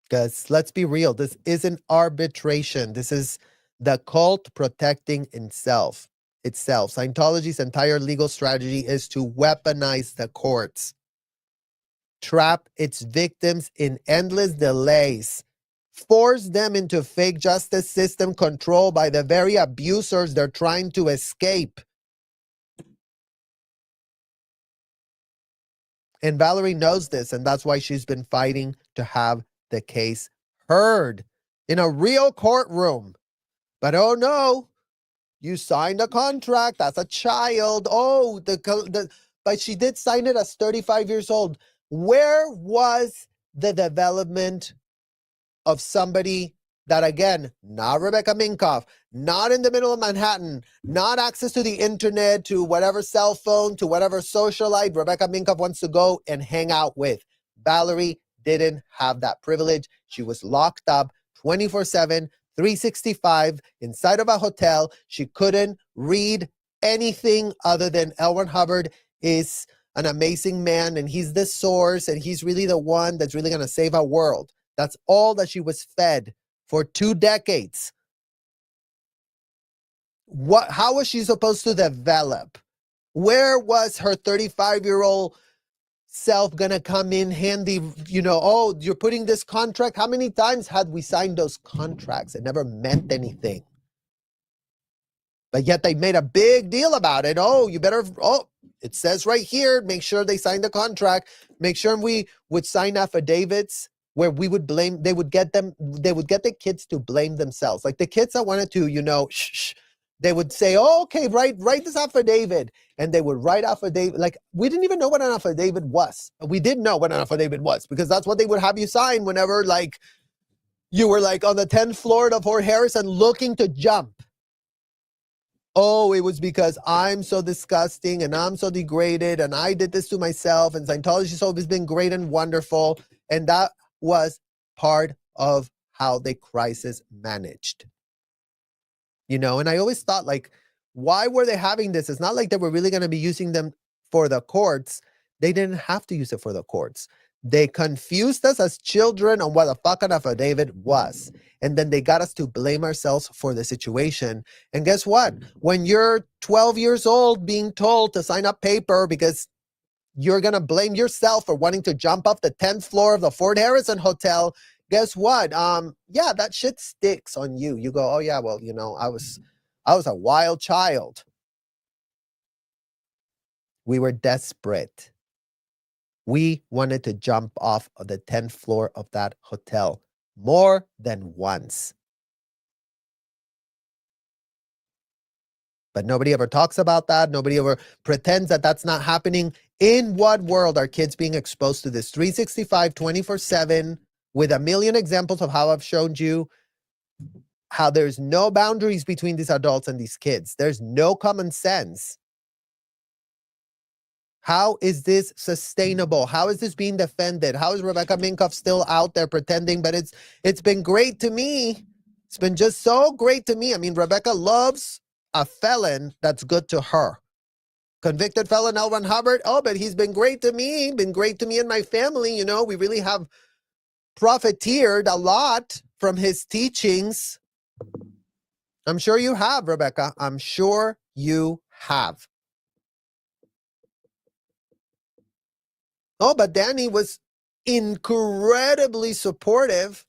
Because let's be real, this isn't arbitration. This is The cult protecting itself. Scientology's entire legal strategy is to weaponize the courts, trap its victims in endless delays, force them into fake justice system controlled by the very abusers they're trying to escape. And Valerie knows this, and that's why she's been fighting to have the case heard in a real courtroom. But oh no, you signed a contract as a child. Oh, but she did sign it as 35 years old. Where was the development of somebody that, again, not Rebecca Minkoff, not in the middle of Manhattan, not access to the internet, to whatever cell phone, to whatever socialite Rebecca Minkoff wants to go and hang out with? Valerie didn't have that privilege. She was locked up 24/7, 365 inside of a hotel. She couldn't read anything other than L. Ron Hubbard is an amazing man, and he's the source, and he's really the one that's really going to save our world. That's all that she was fed for 2 decades. How was she supposed to develop? Where was her 35-year-old self gonna come in handy? Oh, you're putting this contract. How many times had we signed those contracts? It never meant anything. But yet they made a big deal about it. Oh, it says right here, make sure they sign the contract. Make sure we would sign affidavits where they would get the kids to blame themselves. Like the kids that wanted to, they would say, oh, okay, write this affidavit. And they would write affidavit. Like, we didn't even know what an affidavit was. We didn't know what an affidavit was because that's what they would have you sign whenever, like, you were like on the 10th floor of Fort Harrison looking to jump. Oh, it was because I'm so disgusting and I'm so degraded and I did this to myself, and Scientology's always been great and wonderful. And that was part of how the crisis managed. And I always thought, like, why were they having this? It's not like they were really going to be using them for the courts. They didn't have to use it for the courts. They confused us as children on what a fucking affidavit was. And then they got us to blame ourselves for the situation. And guess what? When you're 12 years old being told to sign up paper because you're going to blame yourself for wanting to jump off the 10th floor of the Fort Harrison Hotel, guess what? Yeah, that shit sticks on you. You go, oh yeah, well, I was a wild child. We were desperate. We wanted to jump off of the 10th floor of that hotel more than once. But nobody ever talks about that. Nobody ever pretends that that's not happening. In what world are kids being exposed to this 365, 24/7, with a million examples of how I've shown you how there's no boundaries between these adults and these kids? There's no common sense. How is this sustainable? How is this being defended? How is Rebecca Minkoff still out there pretending? But it's been great to me. It's been just so great to me. I mean, Rebecca loves a felon that's good to her. Convicted felon L. Ron Hubbard. Oh, but he's been great to me. Been great to me and my family. We really have profiteered a lot from his teachings. I'm sure you have, Rebecca. I'm sure you have. Oh, but Danny was incredibly supportive.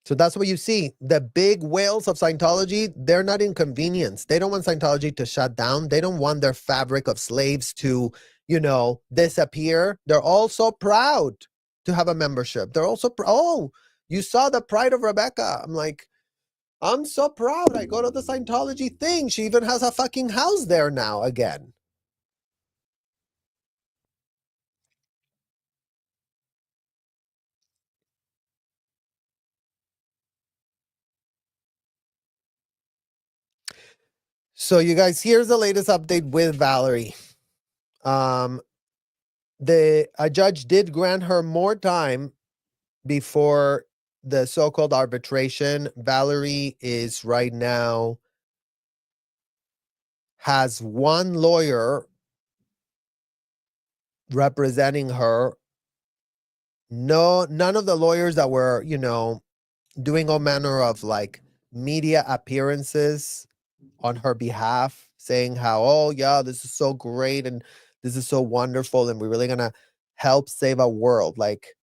So that's what you see. The big whales of Scientology, they're not inconvenienced. They don't want Scientology to shut down. They don't want their fabric of slaves to, disappear. They're all so proud to have a membership. They're also, oh, you saw the pride of Rebecca. I'm like, I'm so proud. I go to the Scientology thing. She even has a fucking house there now again. So you guys, here's the latest update with Valerie. A judge did grant her more time before the so-called arbitration. Valerie is right now has one lawyer representing her No, none of the lawyers that were, doing all manner of like media appearances on her behalf, saying how, oh, yeah, this is so great and this is so wonderful and we're really going to help save a world. Like,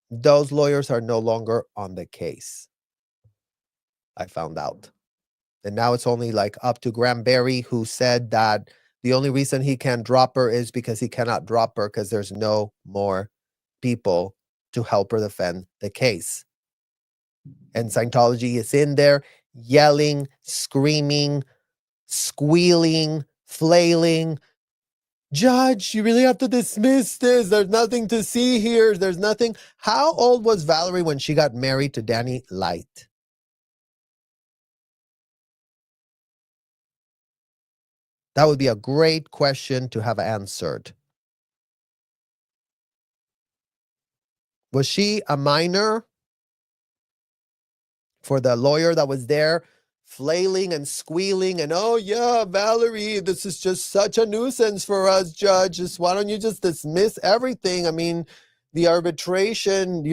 those lawyers are no longer on the case. I found out. And now it's only like up to Granberry, who said that the only reason he can't drop her is because he cannot drop her because there's no more people to help her defend the case. And Scientology is in there yelling, screaming, squealing, flailing. Judge, you really have to dismiss this. There's nothing to see here. There's nothing. How old was Valerie when she got married to Danny Light? That would be a great question to have answered. Was she a minor? For the lawyer that was there flailing and squealing and, oh yeah, Valerie, this is just such a nuisance for us, judge. Just why don't you just dismiss everything? I mean, the arbitration,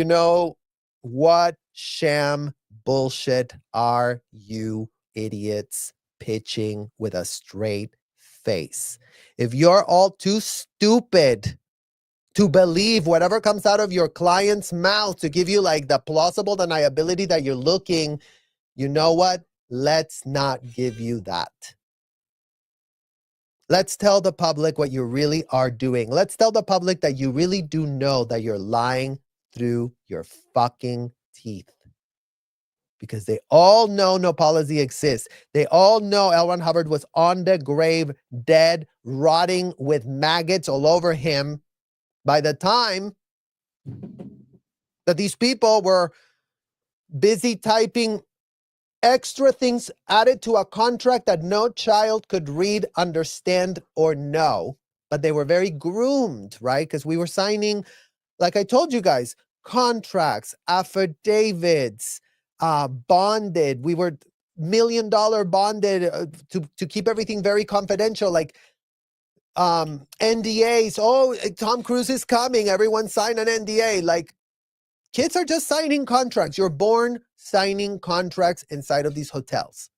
what sham bullshit are you idiots pitching with a straight face? If you're all too stupid to believe whatever comes out of your client's mouth to give you like the plausible deniability that you're looking, you know what? Let's not give you that. Let's tell the public what you really are doing. Let's tell the public that you really do know that you're lying through your fucking teeth. Because they all know no policy exists. They all know L. Ron Hubbard was on the grave, dead, rotting with maggots all over him by the time that these people were busy typing extra things added to a contract that no child could read, understand, or know. But they were very groomed, right? Because we were signing, like I told you guys, contracts, affidavits, bonded. We were $1 million bonded to keep everything very confidential. Like NDAs. Oh, Tom Cruise is coming. Everyone sign an NDA. Like, kids are just signing contracts. You're born signing contracts inside of these hotels.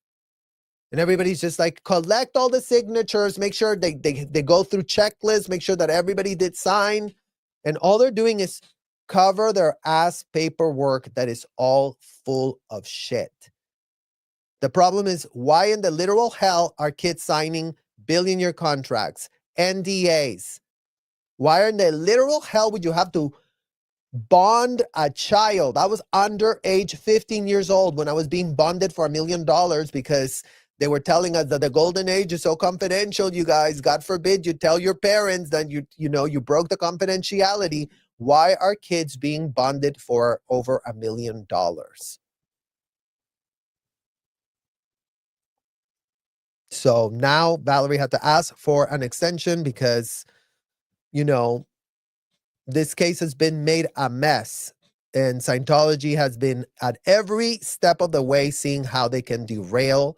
And everybody's just like, collect all the signatures, make sure they go through checklists, make sure that everybody did sign. And all they're doing is cover their ass paperwork that is all full of shit. The problem is, why in the literal hell are kids signing billion-year contracts, NDAs? Why in the literal hell would you have to bond a child? I was underage, 15 years old, when I was being bonded for $1 million because they were telling us that the golden age is so confidential, you guys. God forbid you tell your parents that you broke the confidentiality. Why are kids being bonded for over $1 million? So now Valerie had to ask for an extension because, this case has been made a mess. And Scientology has been at every step of the way seeing how they can derail,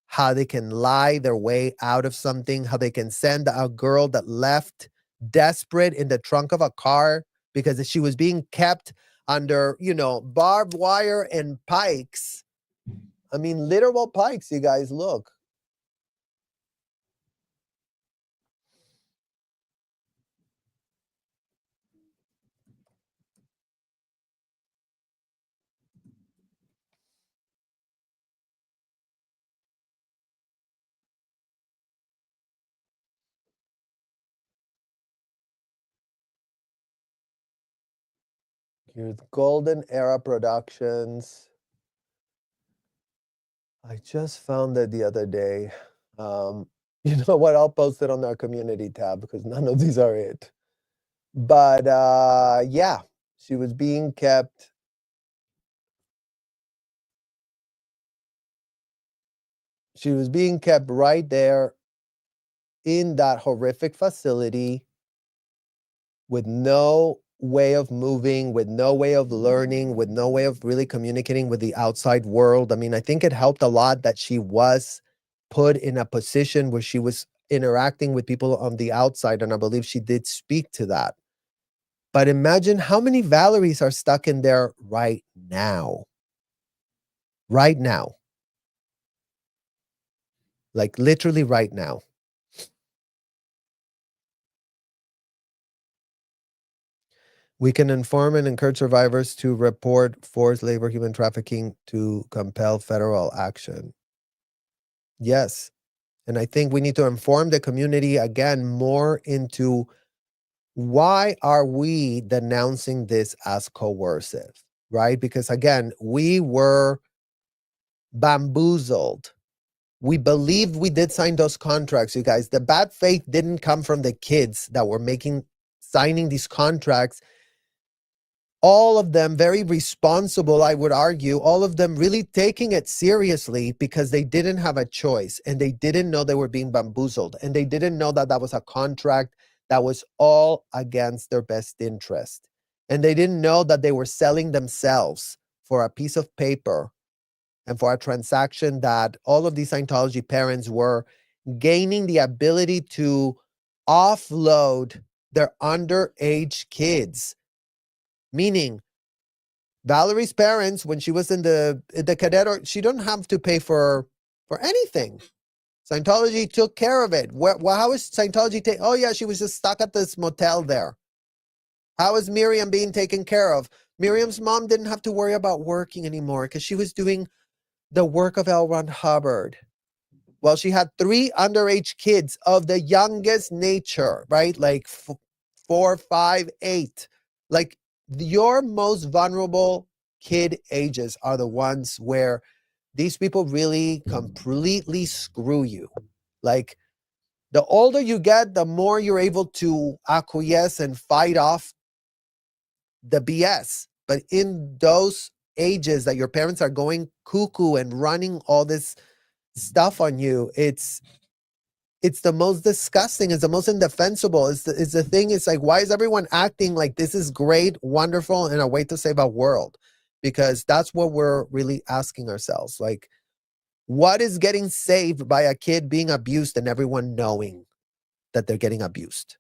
how they can lie their way out of something, how they can send a girl that left desperate in the trunk of a car because she was being kept under, barbed wire and pikes. I mean, literal pikes, you guys, look. Here's Golden Era Productions. I just found it the other day. You know what? I'll post it on our community tab because none of these are it. But yeah, she was being kept. She was being kept right there in that horrific facility with no way of moving, with no way of learning, with no way of really communicating with the outside world. I mean, I think it helped a lot that she was put in a position where she was interacting with people on the outside. And I believe she did speak to that. But imagine how many Valerys are stuck in there right now. Right now. Like literally right now. We can inform and encourage survivors to report forced labor, human trafficking to compel federal action. Yes. And I think we need to inform the community again more into why are we denouncing this as coercive, right? Because again, we were bamboozled. We believed we did sign those contracts, you guys. The bad faith didn't come from the kids that were signing these contracts. All of them very responsible, I would argue, all of them really taking it seriously because they didn't have a choice and they didn't know they were being bamboozled and they didn't know that that was a contract that was all against their best interest. And they didn't know that they were selling themselves for a piece of paper and for a transaction that all of these Scientology parents were gaining the ability to offload their underage kids. Meaning, Valerie's parents, when she was in the cadet, she didn't have to pay for anything. Scientology took care of it. How is Scientology oh yeah, she was just stuck at this motel there. How is Miriam being taken care of? Miriam's mom didn't have to worry about working anymore because she was doing the work of L. Ron Hubbard. Well, she had 3 underage kids of the youngest nature, right? Like 4, 5, 8. Like your most vulnerable kid ages are the ones where these people really completely screw you. Like the older you get, the more you're able to acquiesce and fight off the BS. But in those ages that your parents are going cuckoo and running all this stuff on you, it's the most disgusting. It's the most indefensible. It's the thing. It's like, why is everyone acting like this is great, wonderful, and a way to save our world? Because that's what we're really asking ourselves. Like, what is getting saved by a kid being abused and everyone knowing that they're getting abused?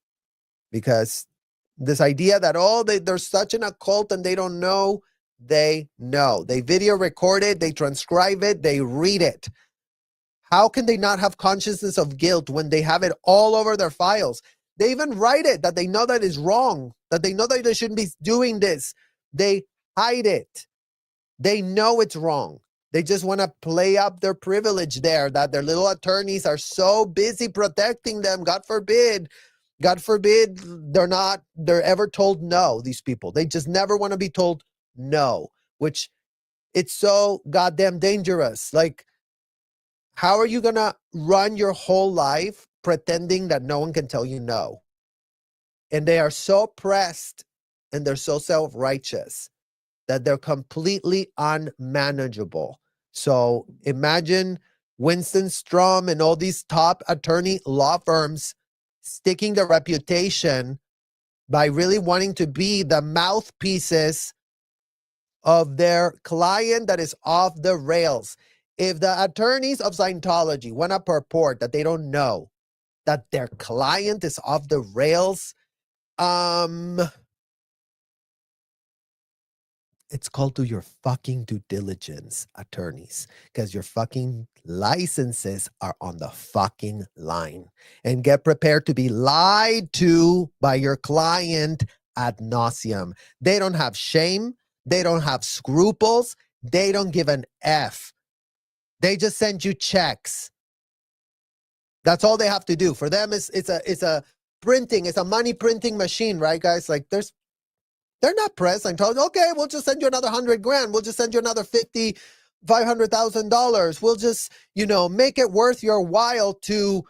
Because this idea that, they're such an occult and they don't know, they know. They video record it, they transcribe it, they read it. How can they not have consciousness of guilt when they have it all over their files? They even write it, that they know that is wrong, that they know that they shouldn't be doing this. They hide it. They know it's wrong. They just want to play up their privilege there, that their little attorneys are so busy protecting them. God forbid, they're ever told no, these people. They just never want to be told no, which it's so goddamn dangerous. Like, how are you going to run your whole life pretending that no one can tell you no? And they are so pressed and they're so self-righteous that they're completely unmanageable. So imagine Winston Strom and all these top attorney law firms sticking their reputation by really wanting to be the mouthpieces of their client that is off the rails. If the attorneys of Scientology want to purport that they don't know that their client is off the rails, it's called do your fucking due diligence, attorneys, because your fucking licenses are on the fucking line. And get prepared to be lied to by your client ad nauseum. They don't have shame. They don't have scruples. They don't give an F. They just send you checks. That's all they have to do. For them, it's a printing, it's a money printing machine, right, guys? Like they're not pressed. I'm told, okay, we'll just send you another 100 grand. We'll just send you another $500,000. We'll just, make it worth your while to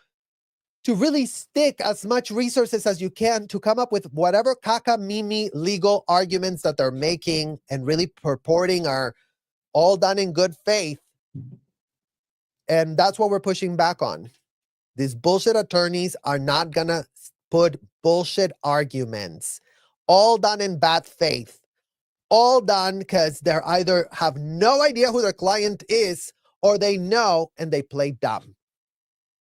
really stick as much resources as you can to come up with whatever caca-mimi legal arguments that they're making and really purporting are all done in good faith. And that's what we're pushing back on. These bullshit attorneys are not gonna put bullshit arguments, all done in bad faith, all done because they're either have no idea who their client is or they know and they play dumb.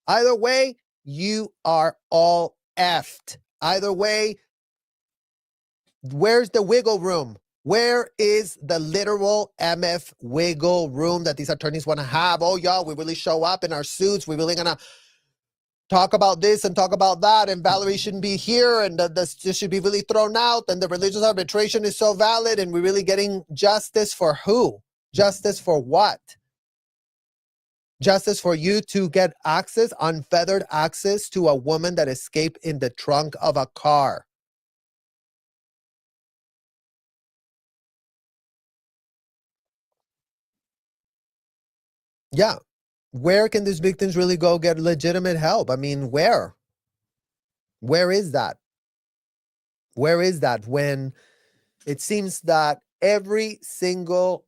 Either way, you are all effed. Either way, Where's the wiggle room? Where is the literal MF wiggle room that these attorneys want to have? Oh, y'all, we really show up in our suits. We're really going to talk about this and talk about that. And Valerie shouldn't be here. And this should be really thrown out. And the religious arbitration is so valid. And we're really getting justice for who? Justice for what? Justice for you to get access, unfettered access to a woman that escaped in the trunk of a car. Yeah. Where can these victims really go get legitimate help? I mean, where? Where is that? Where is that when it seems that every single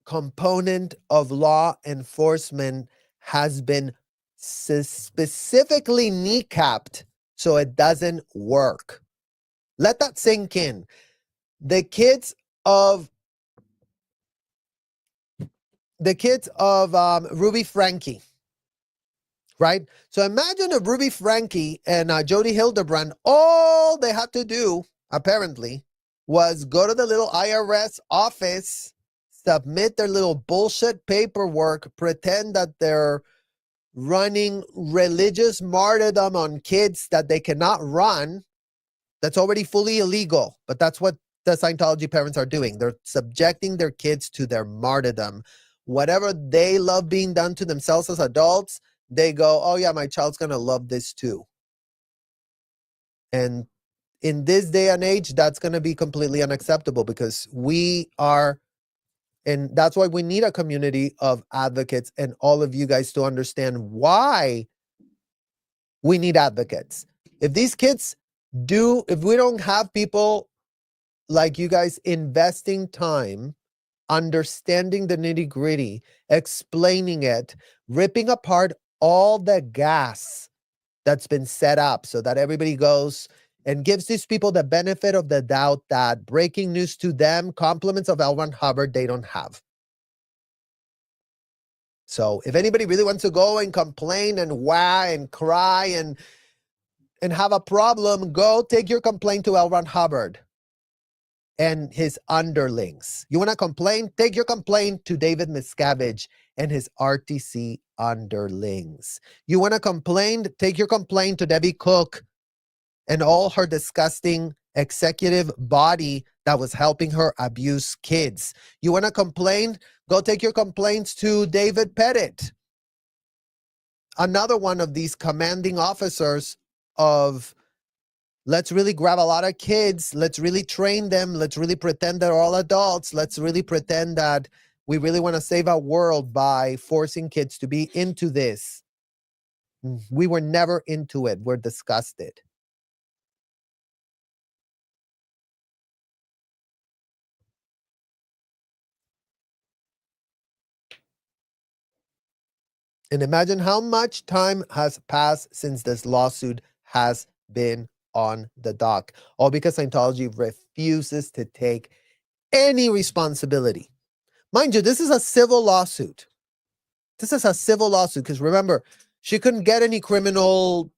component of law enforcement has been specifically kneecapped so it doesn't work? Let that sink in. The kids of Ruby Frankie, right? So imagine if Ruby Frankie and Jody Hildebrand, all they had to do, apparently, was go to the little IRS office, submit their little bullshit paperwork, pretend that they're running religious martyrdom on kids that they cannot run. That's already fully illegal, but that's what the Scientology parents are doing. They're subjecting their kids to their martyrdom. Whatever they love being done to themselves as adults, they go, oh yeah, my child's going to love this too. And in this day and age, that's going to be completely unacceptable because we are, and that's why we need a community of advocates and all of you guys to understand why we need advocates. If these kids if we don't have people like you guys investing time, understanding the nitty-gritty, explaining it, ripping apart all the gas that's been set up so that everybody goes and gives these people the benefit of the doubt that breaking news to them, compliments of L. Ron Hubbard, they don't have. So if anybody really wants to go and complain and wah and cry and have a problem, go take your complaint to L. Ron Hubbard and his underlings. You want to complain? Take your complaint to David Miscavige and his RTC underlings. You want to complain? Take your complaint to Debbie Cook and all her disgusting executive body that was helping her abuse kids. You want to complain? Go take your complaints to David Pettit, another one of these commanding officers of let's really grab a lot of kids. Let's really train them. Let's really pretend they're all adults. Let's really pretend that we really want to save our world by forcing kids to be into this. We were never into it. We're disgusted. And imagine how much time has passed since this lawsuit has been on the dock. All because Scientology refuses to take any responsibility. Mind you, this is a civil lawsuit. This is a civil lawsuit because remember, she couldn't get any criminal,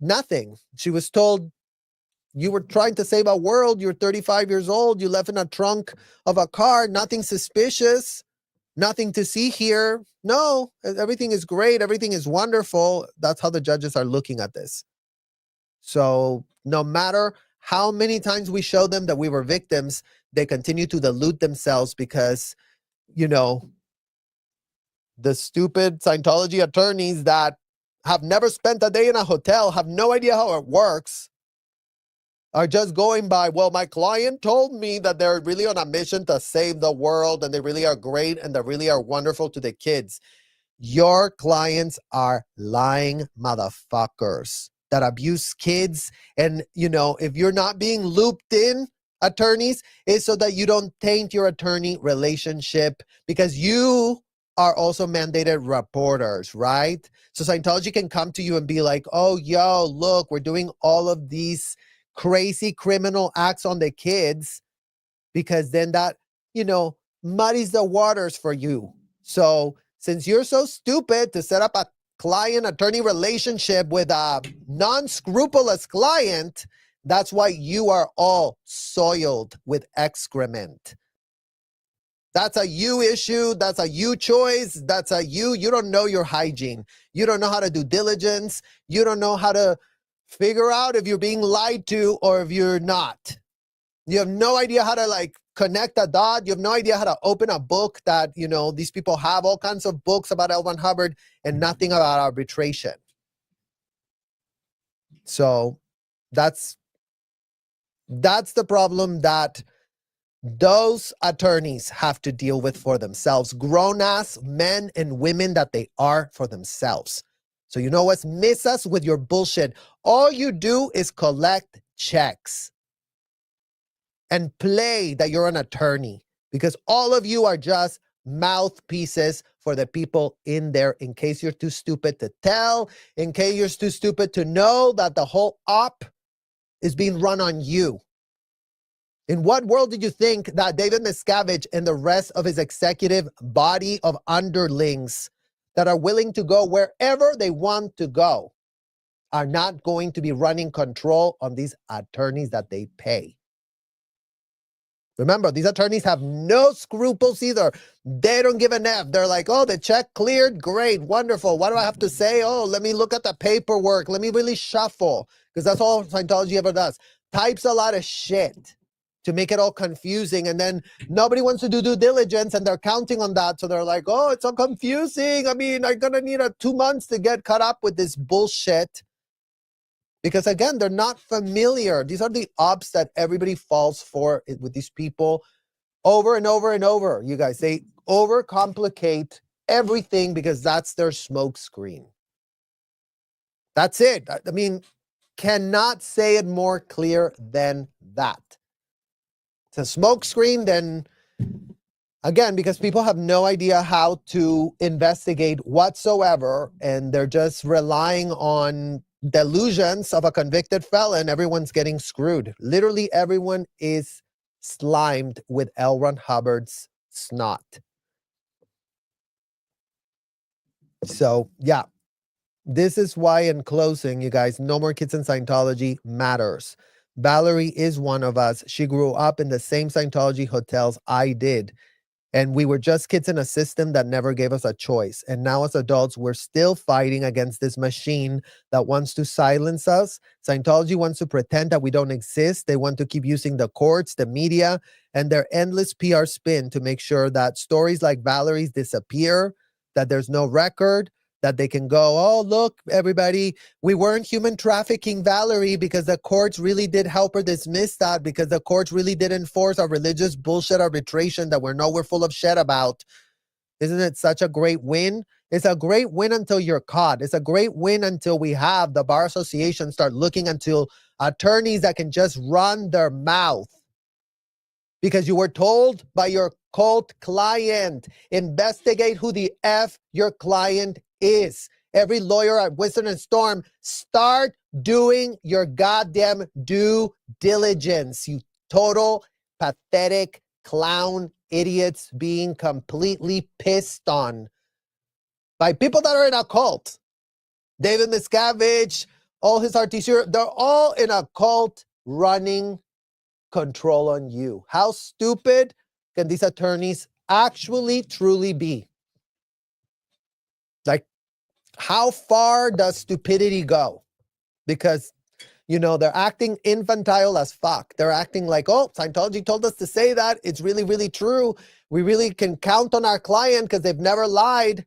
nothing. She was told, you were trying to save our world. You're 35 years old. You left in a trunk of a car. Nothing suspicious. Nothing to see here. No, everything is great. Everything is wonderful. That's how the judges are looking at this. So no matter how many times we show them that we were victims, they continue to delude themselves because, the stupid Scientology attorneys that have never spent a day in a hotel, have no idea how it works, are just going by, well, my client told me that they're really on a mission to save the world and they really are great and they really are wonderful to the kids. Your clients are lying motherfuckers that abuse kids. And, if you're not being looped in, attorneys, is so that you don't taint your attorney relationship because you are also mandated reporters, right? So Scientology can come to you and be like, oh, yo, look, we're doing all of these crazy criminal acts on the kids because then that, muddies the waters for you. So since you're so stupid to set up a client-attorney relationship with a non-scrupulous client, That's why you are all soiled with excrement. That's a you issue. That's a you choice. That's a you don't know your hygiene. You don't know how to do diligence. You don't know how to figure out if you're being lied to or if you're not. You have no idea how to like connect a dot. You have no idea how to open a book that, you know, these people have all kinds of books about L. Ron Hubbard and nothing about arbitration. So that's the problem that those attorneys have to deal with for themselves, grown-ass men and women that they are for themselves. So you know what's miss us with your bullshit? All you do is collect checks and play that you're an attorney, because all of you are just mouthpieces for the people in there, in case you're too stupid to tell, in case you're too stupid to know that the whole op is being run on you. In what world did you think that David Miscavige and the rest of his executive body of underlings that are willing to go wherever they want to go are not going to be running control on these attorneys that they pay? Remember, these attorneys have no scruples either. They don't give an F. They're like, oh, the check cleared? Great, wonderful. What do I have to say? Oh, let me look at the paperwork. Let me really shuffle, because that's all Scientology ever does. Types a lot of shit to make it all confusing, and then nobody wants to do due diligence, and they're counting on that. So they're like, oh, it's so confusing. I mean, I'm going to need 2 months to get caught up with this bullshit. Because again, they're not familiar. These are the ops that everybody falls for with these people over and over and over. You guys, they overcomplicate everything because that's their smoke screen. That's it. I mean, cannot say it more clear than that. It's a smoke screen, then again, because people have no idea how to investigate whatsoever, and they're just relying on delusions of a convicted felon, everyone's getting screwed. Literally everyone is slimed with L. Ron Hubbard's snot. So yeah, this is why, in closing, you guys, no more kids in Scientology matters. Valerie is one of us. She grew up in the same Scientology hotels I did. And we were just kids in a system that never gave us a choice. And now as adults, we're still fighting against this machine that wants to silence us. Scientology wants to pretend that we don't exist. They want to keep using the courts, the media, and their endless PR spin to make sure that stories like Valerie's disappear, that there's no record, that they can go, oh, look, everybody, we weren't human trafficking Valerie because the courts really did help her dismiss that, because the courts really did enforce our religious bullshit arbitration that we're full of shit about. Isn't it such a great win? It's a great win until you're caught. It's a great win until we have the Bar Association start looking until attorneys that can just run their mouth. Because you were told by your cult client, investigate who the F your client is. Every lawyer at Winston and Storm, start doing your goddamn due diligence. You total pathetic clown idiots being completely pissed on by people that are in a cult. David Miscavige, all his RTC, they're all in a cult running control on you. How stupid can these attorneys actually truly be? Like, how far does stupidity go? Because, you know, they're acting infantile as fuck. They're acting like, oh, Scientology told us to say that. It's really, really true. We really can count on our client because they've never lied.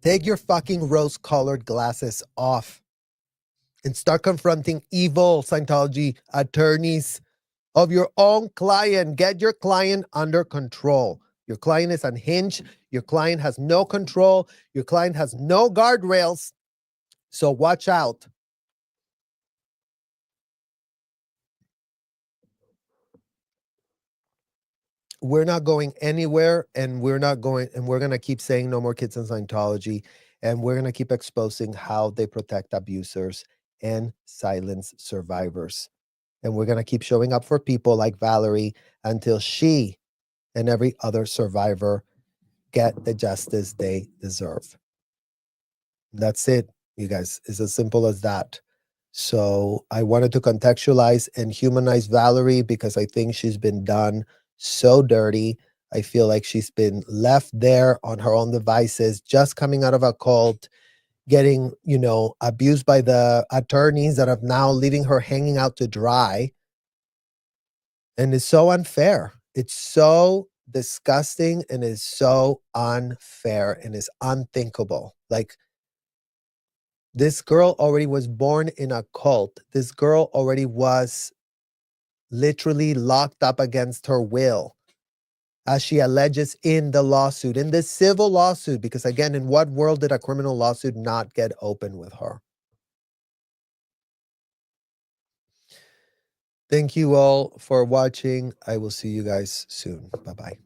Take your fucking rose-colored glasses off and start confronting evil Scientology attorneys of your own client. Get your client under control. Your client is unhinged. Your client has no control. Your client has no guardrails. So watch out. We're not going anywhere, and we're going to keep saying no more kids in Scientology, and we're going to keep exposing how they protect abusers and silence survivors. And we're going to keep showing up for people like Valerie until she and every other survivor get the justice they deserve. That's it. you guys. It's as simple as that. So I wanted to contextualize and humanize Valerie because I think she's been done so dirty. I feel like she's been left there on her own devices, just coming out of a cult, getting, abused by the attorneys that are now leaving her hanging out to dry. And it's so unfair. It's so disgusting and is so unfair and is unthinkable. Like, this girl already was born in a cult. This girl already was literally locked up against her will, as she alleges in the lawsuit, in this civil lawsuit. Because again, in what world did a criminal lawsuit not get open with her? Thank you all for watching. I will see you guys soon. Bye bye.